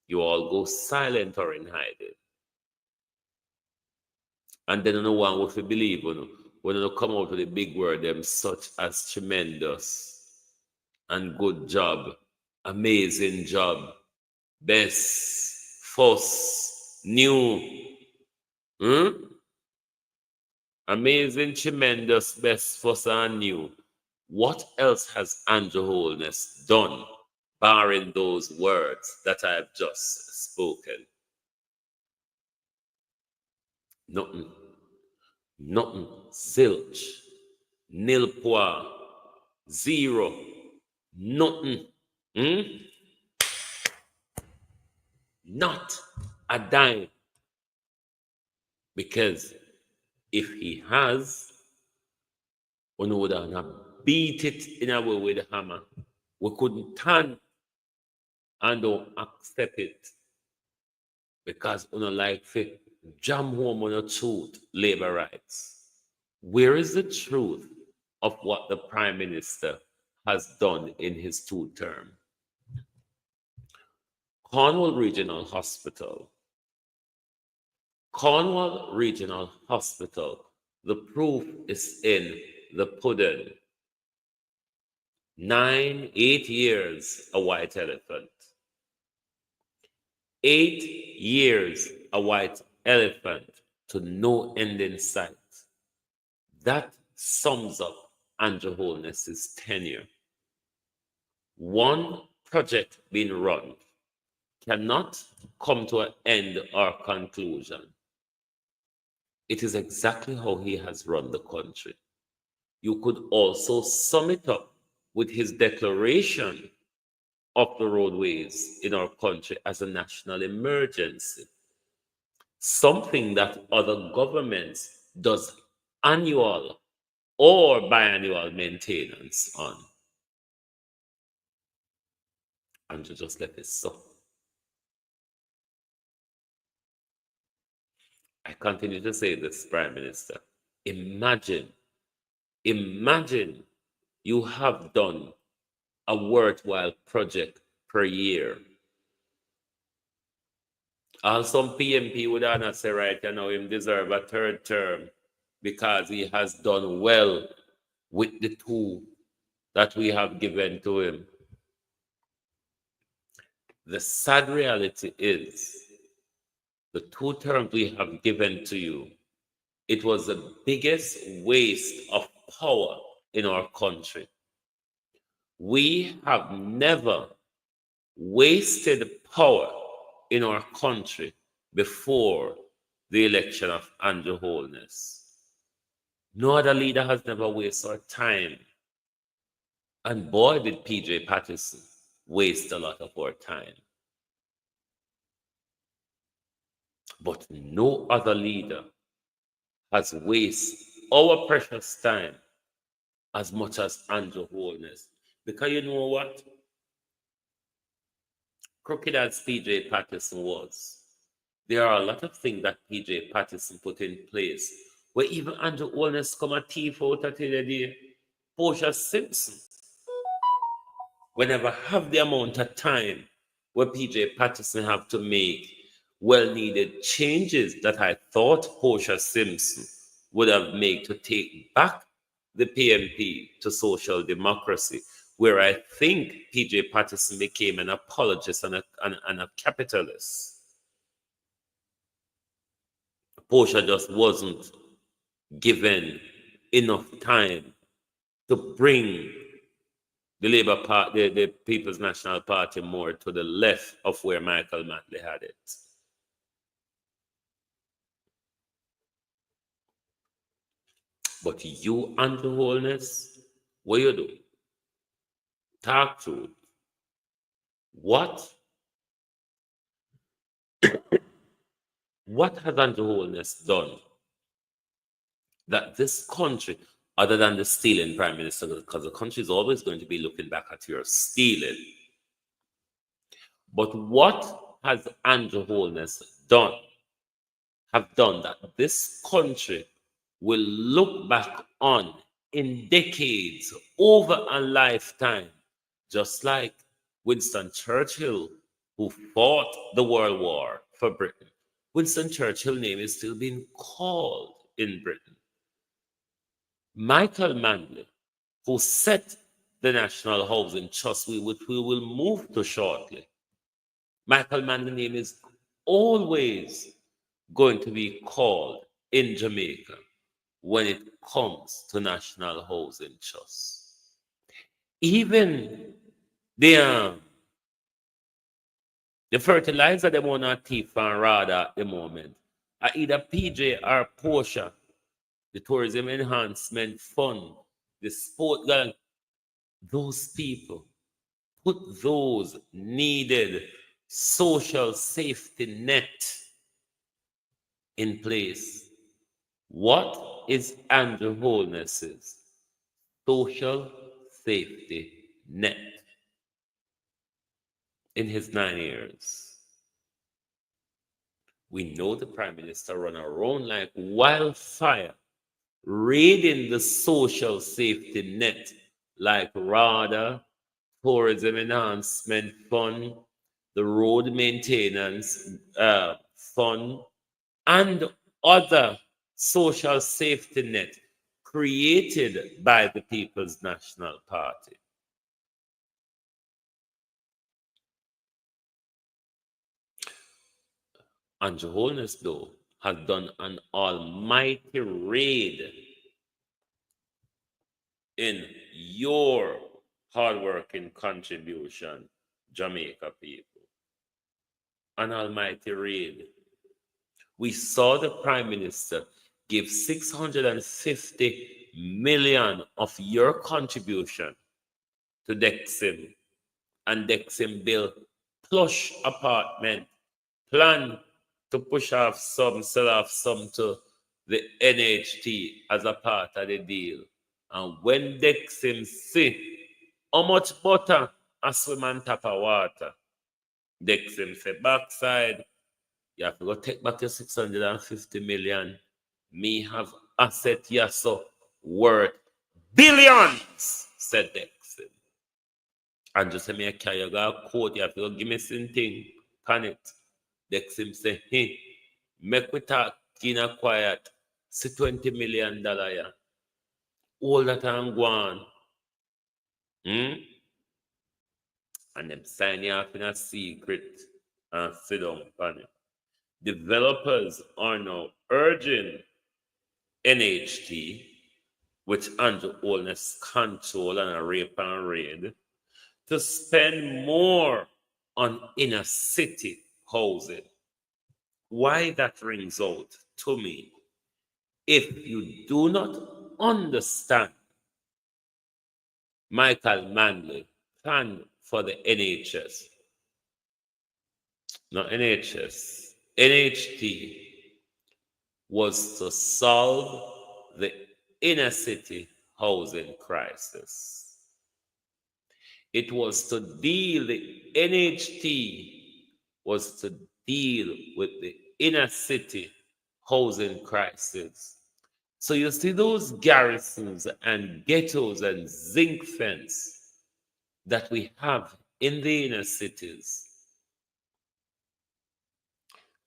You all go silent or in hiding. And then no one will believe when you come out with a big word, them such as tremendous and good job, amazing job, best, first, new. Amazing, tremendous, best, first, and new. What else has Andrew Holness done, barring those words that I have just spoken? Nothing. Nothing. Zilch. Nil pois. Zero. Nothing. Not a dime. Because if he has, one would have beat it in a way with a hammer. We couldn't turn and don't accept it because we don't like to jam home on the truth, labor rights. Where is the truth of what the Prime Minister has done in his 2 term? Cornwall Regional Hospital. Cornwall Regional Hospital. The proof is in the pudding. 8 years, a white elephant. 8 years, a white elephant to no end in sight. That sums up Andrew Holness's tenure. One project being run cannot come to an end or conclusion. It is exactly how he has run the country. You could also sum it up with his declaration of the roadways in our country as a national emergency, something that other governments does annual or biannual maintenance on. And to just let it so. I continue to say this, Prime Minister. Imagine you have done a worthwhile project per year. And some PMP would not say, right, him deserve a 3rd term because he has done well with the 2 that we have given to him. The sad reality is the 2 terms we have given to you, it was the biggest waste of power in our country. We have never wasted power in our country before the election of Andrew Holness. No other leader has never wasted our time. And boy, did PJ Patterson waste a lot of our time. But no other leader has wasted our precious time as much as Andrew Holness. Because you know what? Crooked as PJ Patterson was, there are a lot of things that PJ Patterson put in place where even Andrew Holness come a thief out at the day. Portia Simpson we never have the amount of time where PJ Patterson have to make well-needed changes that I thought Portia Simpson would have made to take back the PMP to social democracy, where I think PJ Patterson became an apologist and a capitalist. Portia just wasn't given enough time to bring the Labour Party, the People's National Party, more to the left of where Michael Manley had it. But you, Andrew Holness, what you do? Talk to it. What has Andrew Holness done that this country, other than the stealing, Prime Minister, because the country is always going to be looking back at your stealing. But what has Andrew Holness done that this country will look back on in decades, over a lifetime, just like Winston Churchill, who fought the World War for Britain. Winston Churchill's name is still being called in Britain. Michael Manley, who set the National Housing Trust, which we will move to shortly. Michael Manley's name is always going to be called in Jamaica when it comes to National Housing Trust. Even the fertilizer they want to thief and rather at the moment are either PJ or Portia. The Tourism Enhancement Fund, the Sport Gang, those people put those needed social safety net in place. What is Andrew Holness's social safety net in his 9 years. We know the Prime Minister run around like wildfire, raiding the social safety net like RADA, Tourism Enhancement Fund, the Road Maintenance Fund, and other social safety net created by the People's National Party. And Holness, though, has done an almighty raid in your hardworking contribution, Jamaica people. An almighty raid. We saw the Prime Minister give 650 million of your contribution to Dexim, and Dexim built plush apartment, plan to push off some, sell off some to the NHT as a part of the deal. And when Dexim see how much butter a swim on top of water, Dexim say backside, you have to go take back your 650 million. Me have asset yaso worth billions, said Dexim. And just say me a carry you got a quote, you have to go give me something, can it? Dexim say, hey, make we talk in a quiet, see $20 million, yeah. All that I'm going. And them sign you off in a secret and sit down on it. Developers are now urging NHT, which Andrew Holness control and a rape and raid, to spend more on inner city housing. Why that rings out to me? If you do not understand Michael Manley plan for the NHS, not NHS, NHT was to solve the inner city housing crisis. It was to deal, the NHT was to deal with the inner city housing crisis. So you see those garrisons and ghettos and zinc fence that we have in the inner cities.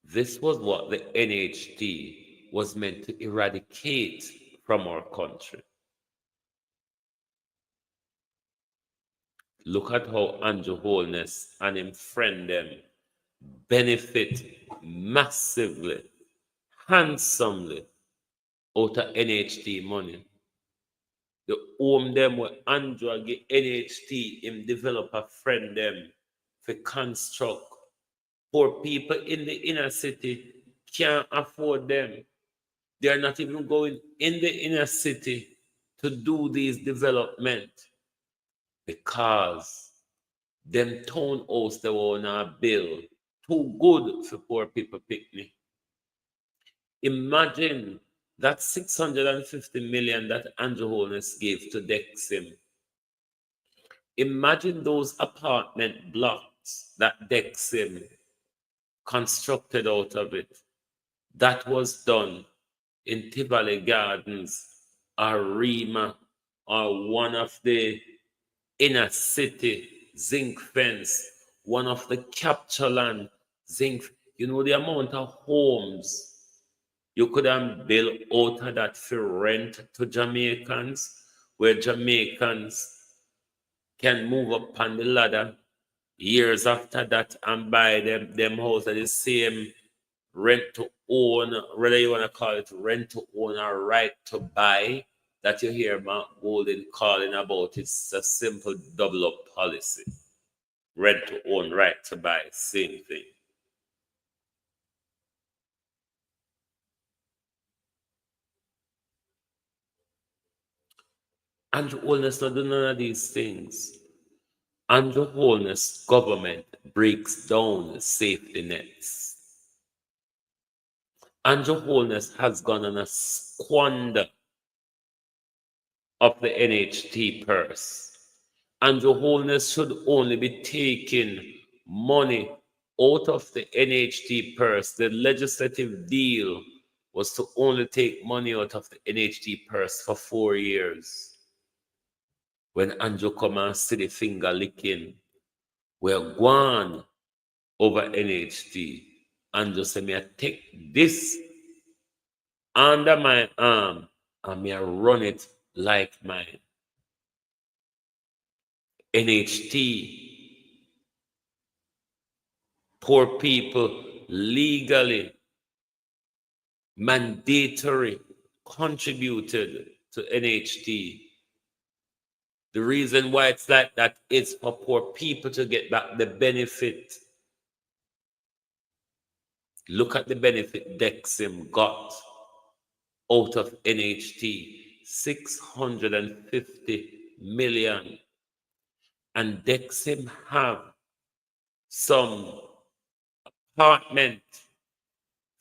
This was what the NHT was meant to eradicate from our country. Look at how Andrew Holness and him friend them benefit massively, handsomely out of NHT money. The home them where Andrew get NHT, him develop a friend them for construct. Poor people in the inner city can't afford them. They're not even going in the inner city to do these development because them townhouse they want to build too good for poor people picnic. Imagine that 650 million that Andrew Holness gave to Dexim. Imagine those apartment blocks that Dexim constructed out of it. That was done in Tivoli Gardens or Rima or one of the inner city zinc fence, one of the capture land zinc. You know the amount of homes you could have built out of that for rent to Jamaicans, where Jamaicans can move up on the ladder years after that and buy them houses at the same rent to own, whether you want to call it rent to own or right to buy, that you hear Mark Golden calling about. It's a simple double up policy. Rent to own, right to buy, same thing. Andrew Holness not do none of these things. Andrew Holness government breaks down safety nets. Andrew Holness has gone on a squander of the NHT purse. And the Holness should only be taking money out of the NHT purse. The legislative deal was to only take money out of the NHT purse for 4 years. When Andrew come and see the finger licking, we're gone over NHT. Andrew said, me I take this under my arm and me I run it like mine. NHT, poor people legally, mandatory, contributed to NHT. The reason why it's like that is for poor people to get back the benefit. Look at the benefit Dexim got out of NHT, 650 million. And Dexim have some apartment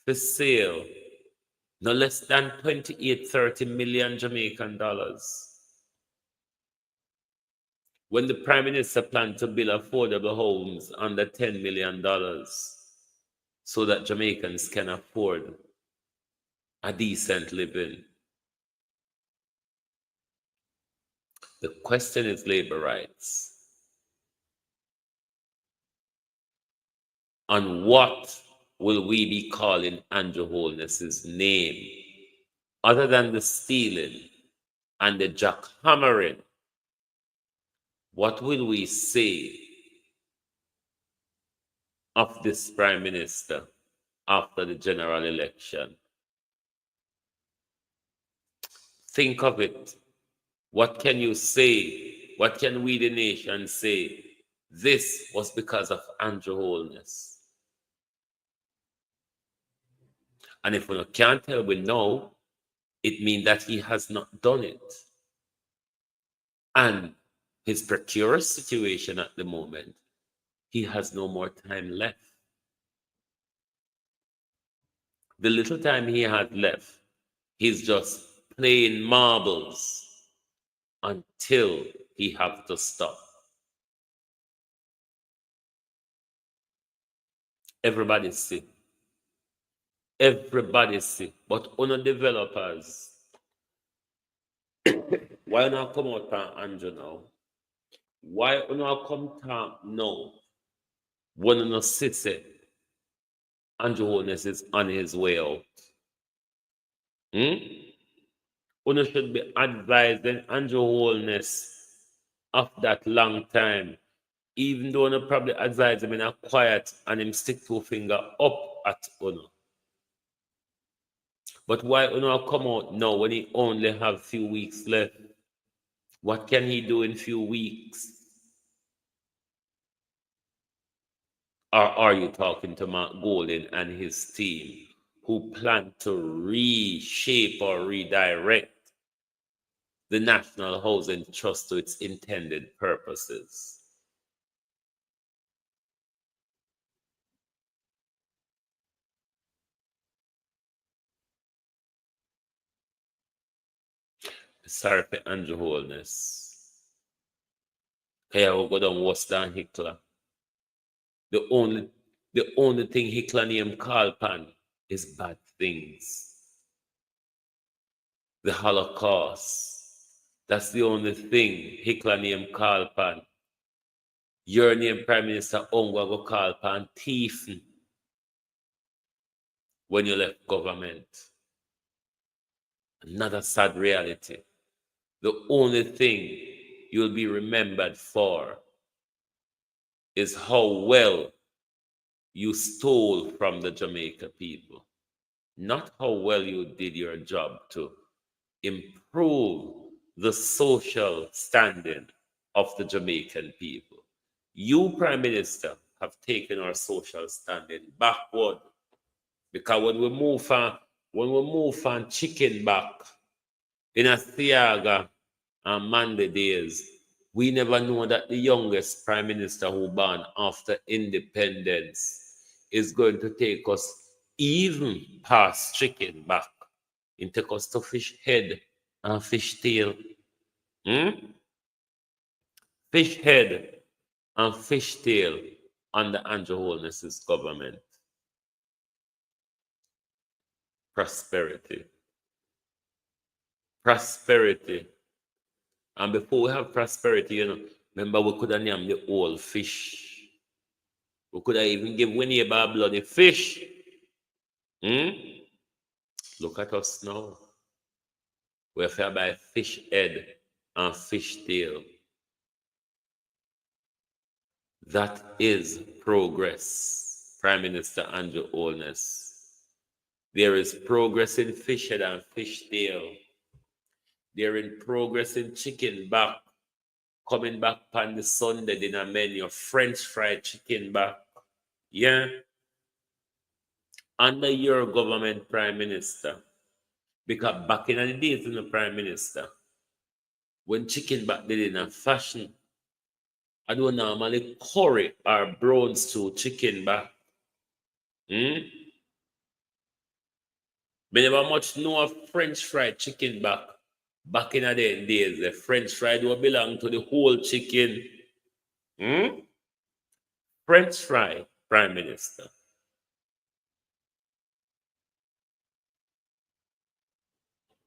for sale, no less than 28-30 million Jamaican dollars. When the Prime Minister planned to build affordable homes under $10 million so that Jamaicans can afford a decent living. The question is labor rights. On what will we be calling Andrew Holness's name? Other than the stealing and the jackhammering, what will we say of this Prime Minister after the general election? Think of it. What can you say? What can we, the nation, say? This was because of Andrew Holness. And if we can't tell we know, it means that he has not done it. And his precarious situation at the moment, he has no more time left. The little time he has left, he's just playing marbles until he has to stop. Everybody see. Everybody see. But on the developers, why not come out from Andrew now? Why not come talk now? When not sit Andrew Holness is on his way out. One should be advising Andrew Holness of that long time. Even though one probably advise him in a quiet and him stick two finger up at Uno. But why Uno come out now when he only have few weeks left? What can he do in few weeks? Or are you talking to Mark Golden and his team who plan to reshape or redirect the National Housing Trust to its intended purposes? Sorry for Andrew Holness. Hey, I will go down worse than Hitler. The only thing Hitler name call upon is bad things. The Holocaust. That's the only thing Hitler name call upon. Your name Prime Minister Ongwa go call upon thief when you left government. Another sad reality. The only thing you'll be remembered for is how well you stole from the Jamaica people, not how well you did your job to improve the social standing of the Jamaican people. You, Prime Minister, have taken our social standing backward, because when we move from chicken back in a Thiaga and Monday days, we never know that the youngest Prime Minister who born after independence is going to take us even past chicken back and take us to fish head and fish tail. Fish head and fish tail under Andrew Holness's government. Prosperity. Prosperity. And before we have prosperity, remember we could have named the whole fish. We could have even give Winnie a bloody fish. Look at us now. We're fed by fish head and fish tail. That is progress, Prime Minister Andrew Holness. There is progress in fish head and fish tail. There is progress in chicken back. Coming back on the Sunday dinner menu, French fried chicken back. Yeah. Under your government, Prime Minister. Because back in the days in the Prime Minister, when chicken back did in a fashion, I don't normally curry or brown stew chicken back. Me never much know of French fried chicken back in the days. The French fried will belong to the whole chicken. French fry, Prime Minister.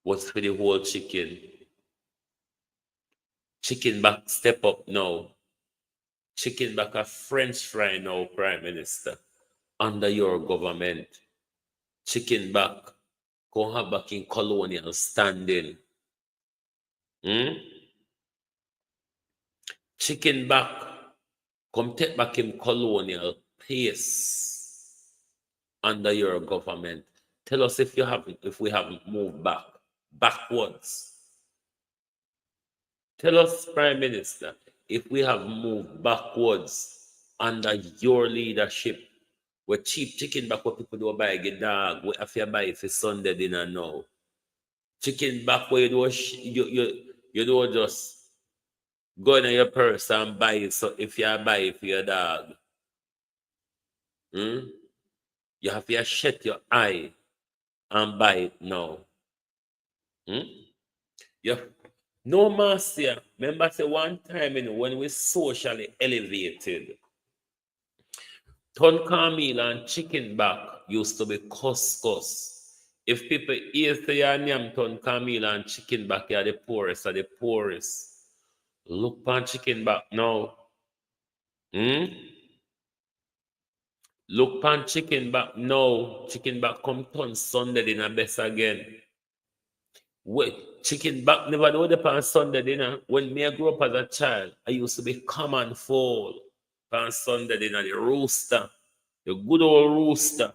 Was for the whole chicken. Chicken back step up now. Chicken back a French fry now, Prime Minister. Under your government. Chicken back. Go have back in colonial standing. Chicken back. Come take back in colonial pace. Under your government. Tell us if we haven't moved backwards. Tell us, Prime Minister, if we have moved backwards under your leadership. Where cheap chicken back what people do buy get dog, we have to buy for Sunday dinner now. Chicken back where you don't just go in your purse and buy it. So if you buy it for your dog, you have to shut your eye and buy it now. Yeah. No master. Remember say one time when we socially elevated. Ton Carmel and chicken back used to be couscous. If people eat your name ton Carmel and chicken back, you're the poorest of the poorest. Look on chicken back now. Look on chicken back now. Chicken back come ton Sunday dinner best again. Wait, chicken back never do the pan Sunday dinner. When me I grew up as a child, I used to be common fall. On Sunday dinner, the rooster, the good old rooster,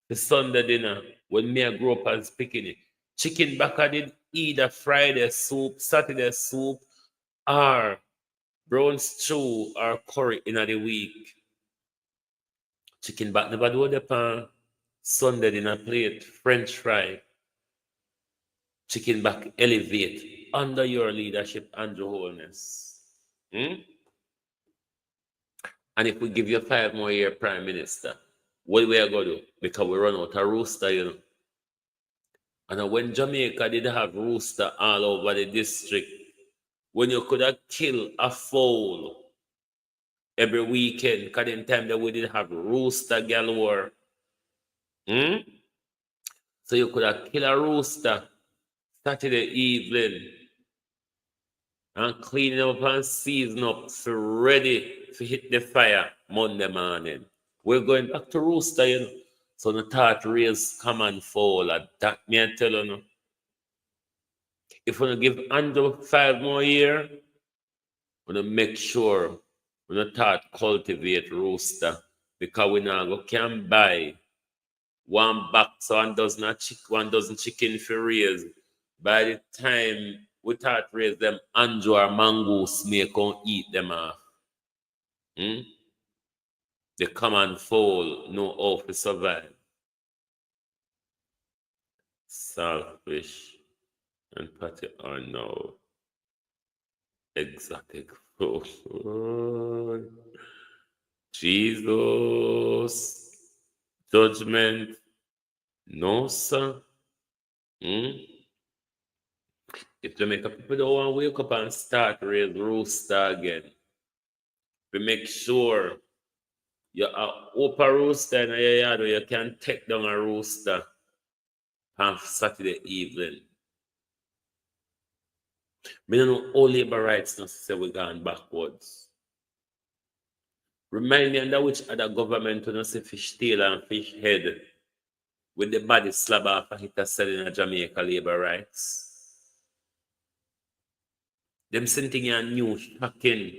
the Sunday dinner, when me I grew up as picking it. Chicken back I did either Friday soup, Saturday soup, or brown stew or curry in the week. Chicken back never do the pan Sunday dinner plate, French fry. Chicken back elevate under your leadership, Andrew Holness. And if we give you 5 more years, Prime Minister, what we are going to do? Because we run out of rooster, And when Jamaica did have rooster all over the district, when you could have killed a fowl every weekend, because in time that we did have rooster galore. So you could have killed a rooster Saturday evening and clean it up and season up for ready to hit the fire Monday morning. We're going back to rooster, So the thought raise come and fall. That me I tell you. If we give Andrew 5 more years, we're going to make sure we don't start cultivate rooster. Because we now can buy one box, 1 dozen chicken for raise. By the time we start raise them, Andrew or mongoose may come eat them off. They come and fall, no how to survive. Saltfish and patty are now exotic food. Jesus, judgment, no sir. If Jamaica people don't want to wake up and start raise rooster again, we make sure you open a rooster in your yard where you can take down a rooster on Saturday evening. Me don't know all labor rights not say we're going backwards. Remind me under which other government you know say fish tail and fish head with the body slab off a hit a sell in a Jamaica labor rights. Them sending a new shocking,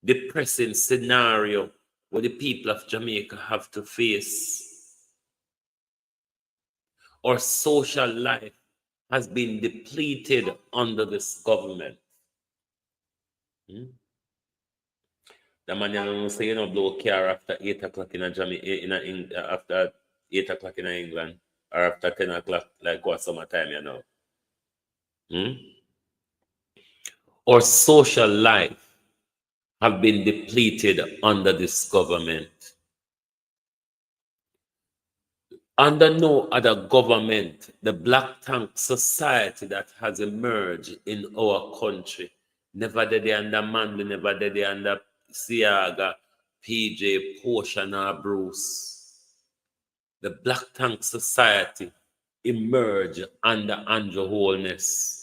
depressing scenario where the people of Jamaica have to face. Our social life has been depleted under this government. The man you say you know blow car after 8 o'clock in a Jamaica after 8 o'clock in England or after 10 o'clock like what summertime you know. Our social life have been depleted under this government. Under no other government, the black tank society that has emerged in our country, never did they under Manley, never did they under Siaga, PJ, Portia, or Bruce. The black tank society emerged under Andrew Holness.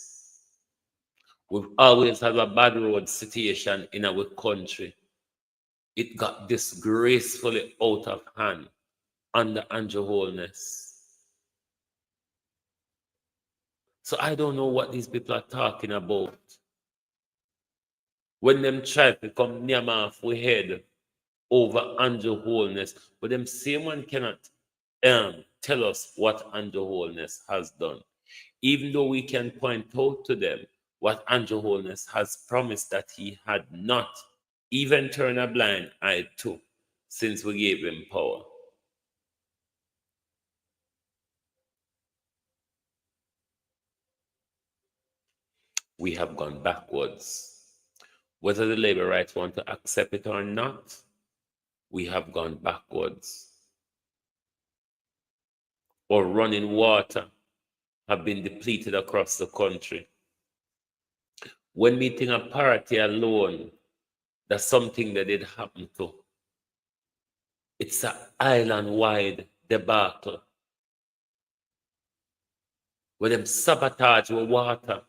We've always had a bad road situation in our country. It got disgracefully out of hand under Andrew Holness. So I don't know what these people are talking about. When them try to come near my head over Andrew Holness, but them same one cannot tell us what Andrew Holness has done. Even though we can point out to them what Andrew Holness has promised that he had not even turned a blind eye to since we gave him power. We have gone backwards. Whether the labor rights want to accept it or not, we have gone backwards. Our running water have been depleted across the country. When meeting a party alone, that's something that did happen to. It's an island-wide debacle. Where them sabotage our water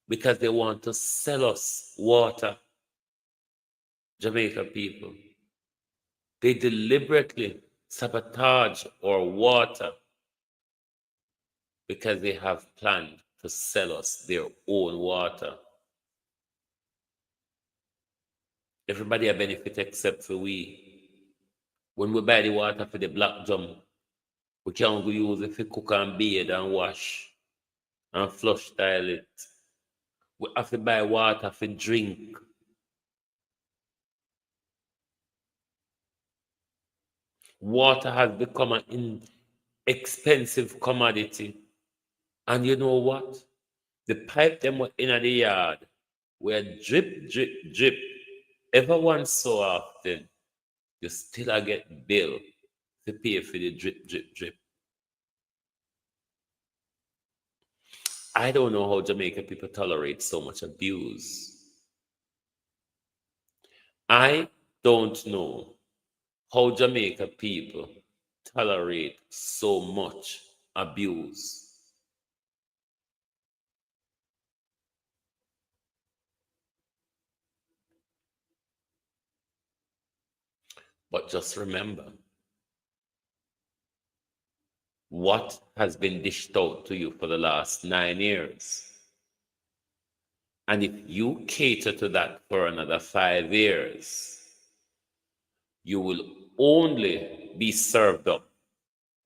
because they want to sell us water. Jamaica people. They deliberately sabotage our water because they have planned to sell us their own water. Everybody a benefit except for we. When we buy the water for the black drum, we can't go use it for cook and bathe and wash and flush toilet. We have to buy water for drink. Water has become an expensive commodity. And you know what? The pipe them were in the yard were drip, drip, drip. Every once so often, you still get bill to pay for the drip, drip, drip. I don't know how Jamaican people tolerate so much abuse. I don't know how Jamaica people tolerate so much abuse. But just remember, what has been dished out to you for the last 9 years? And if you cater to that for another 5 years, you will only be served up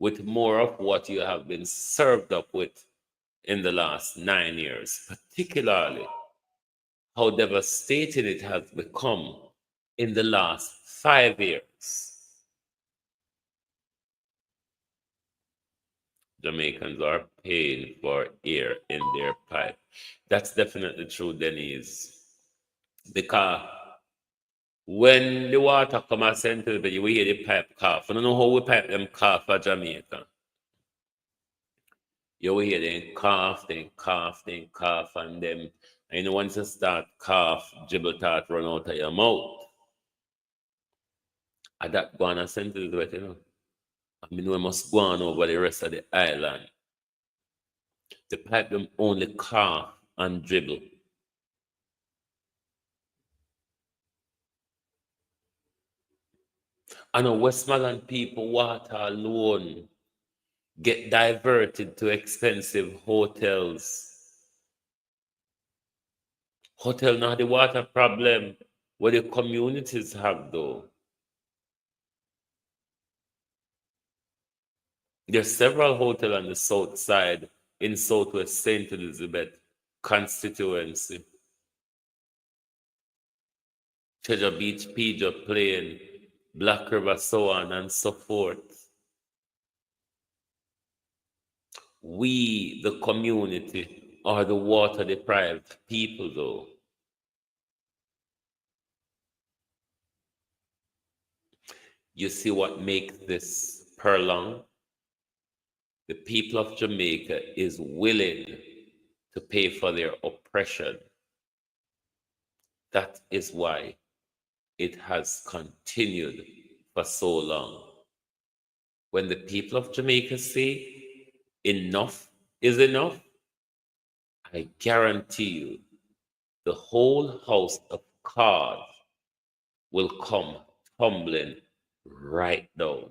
with more of what you have been served up with in the last 9 years, particularly how devastating it has become in the last 5 years. Jamaicans are paying for air in their pipe. That's definitely true, Denise. Because when the water come and send to the you hear the pipe cough. I don't know how we pipe them cough for Jamaica. You will hear them cough, and them. And you know, once you start cough, dribble start run out of your mouth. And that go on a sentence with, you know. I mean, we must go on over the rest of the island. The pipe them only cough and dribble. And the Westmoreland people water alone get diverted to expensive hotels. Hotel not the water problem what the communities have though. There's several hotels on the south side in Southwest St. Elizabeth constituency. Treasure Beach, Pedro Plain, Black River, so on and so forth. We, the community, are the water deprived people though. You see what makes this prolonged? The people of Jamaica is willing to pay for their oppression. That is why it has continued for so long. When the people of Jamaica say enough is enough, I guarantee you the whole house of cards will come tumbling right down.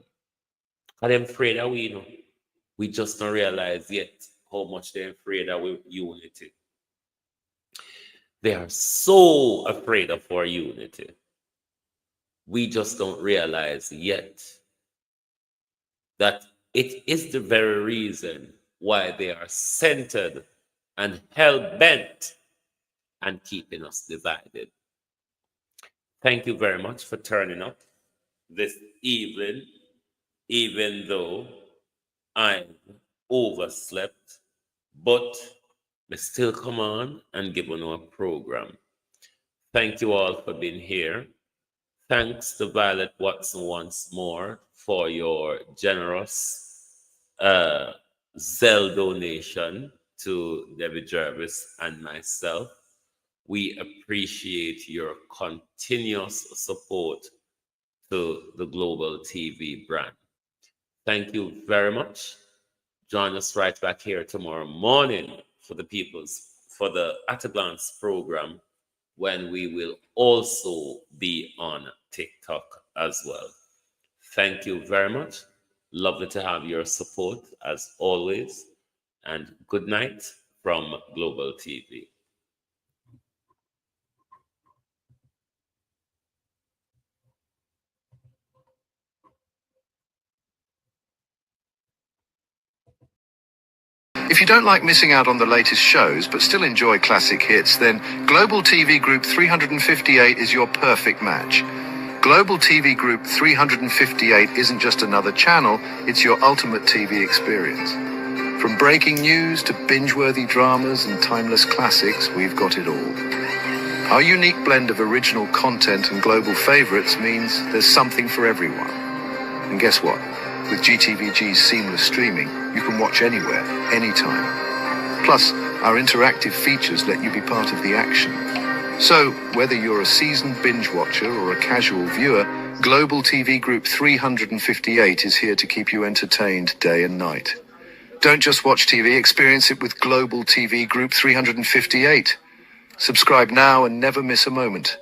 Are they afraid of we, you know? We just don't realize yet how much they're afraid of unity. They are so afraid of our unity. We just don't realize yet that it is the very reason why they are centered and hell-bent and keeping us divided. Thank you very much for turning up this evening, even though I overslept, but we still come on and give on our program. Thank you all for being here. Thanks to Violet Watson once more for your generous Zelle donation to Debbie Jervis and myself. We appreciate your continuous support to the Global TV brand. Thank you very much. Join us right back here tomorrow morning for the At a Glance program, when we will also be on TikTok as well. Thank you very much. Lovely to have your support as always. And good night from Global TV. If you don't like missing out on the latest shows but still enjoy classic hits, then Global TV Group 358 is your perfect match. Global TV Group 358 isn't just another channel, it's your ultimate TV experience. From breaking news to binge-worthy dramas and timeless classics, we've got it all. Our unique blend of original content and global favorites means there's something for everyone. And guess what? With GTVG's seamless streaming, you can watch anywhere, anytime. Plus, our interactive features let you be part of the action. So, whether you're a seasoned binge watcher or a casual viewer, Global TV Group 358 is here to keep you entertained day and night. Don't just watch TV, experience it with Global TV Group 358. Subscribe now and never miss a moment.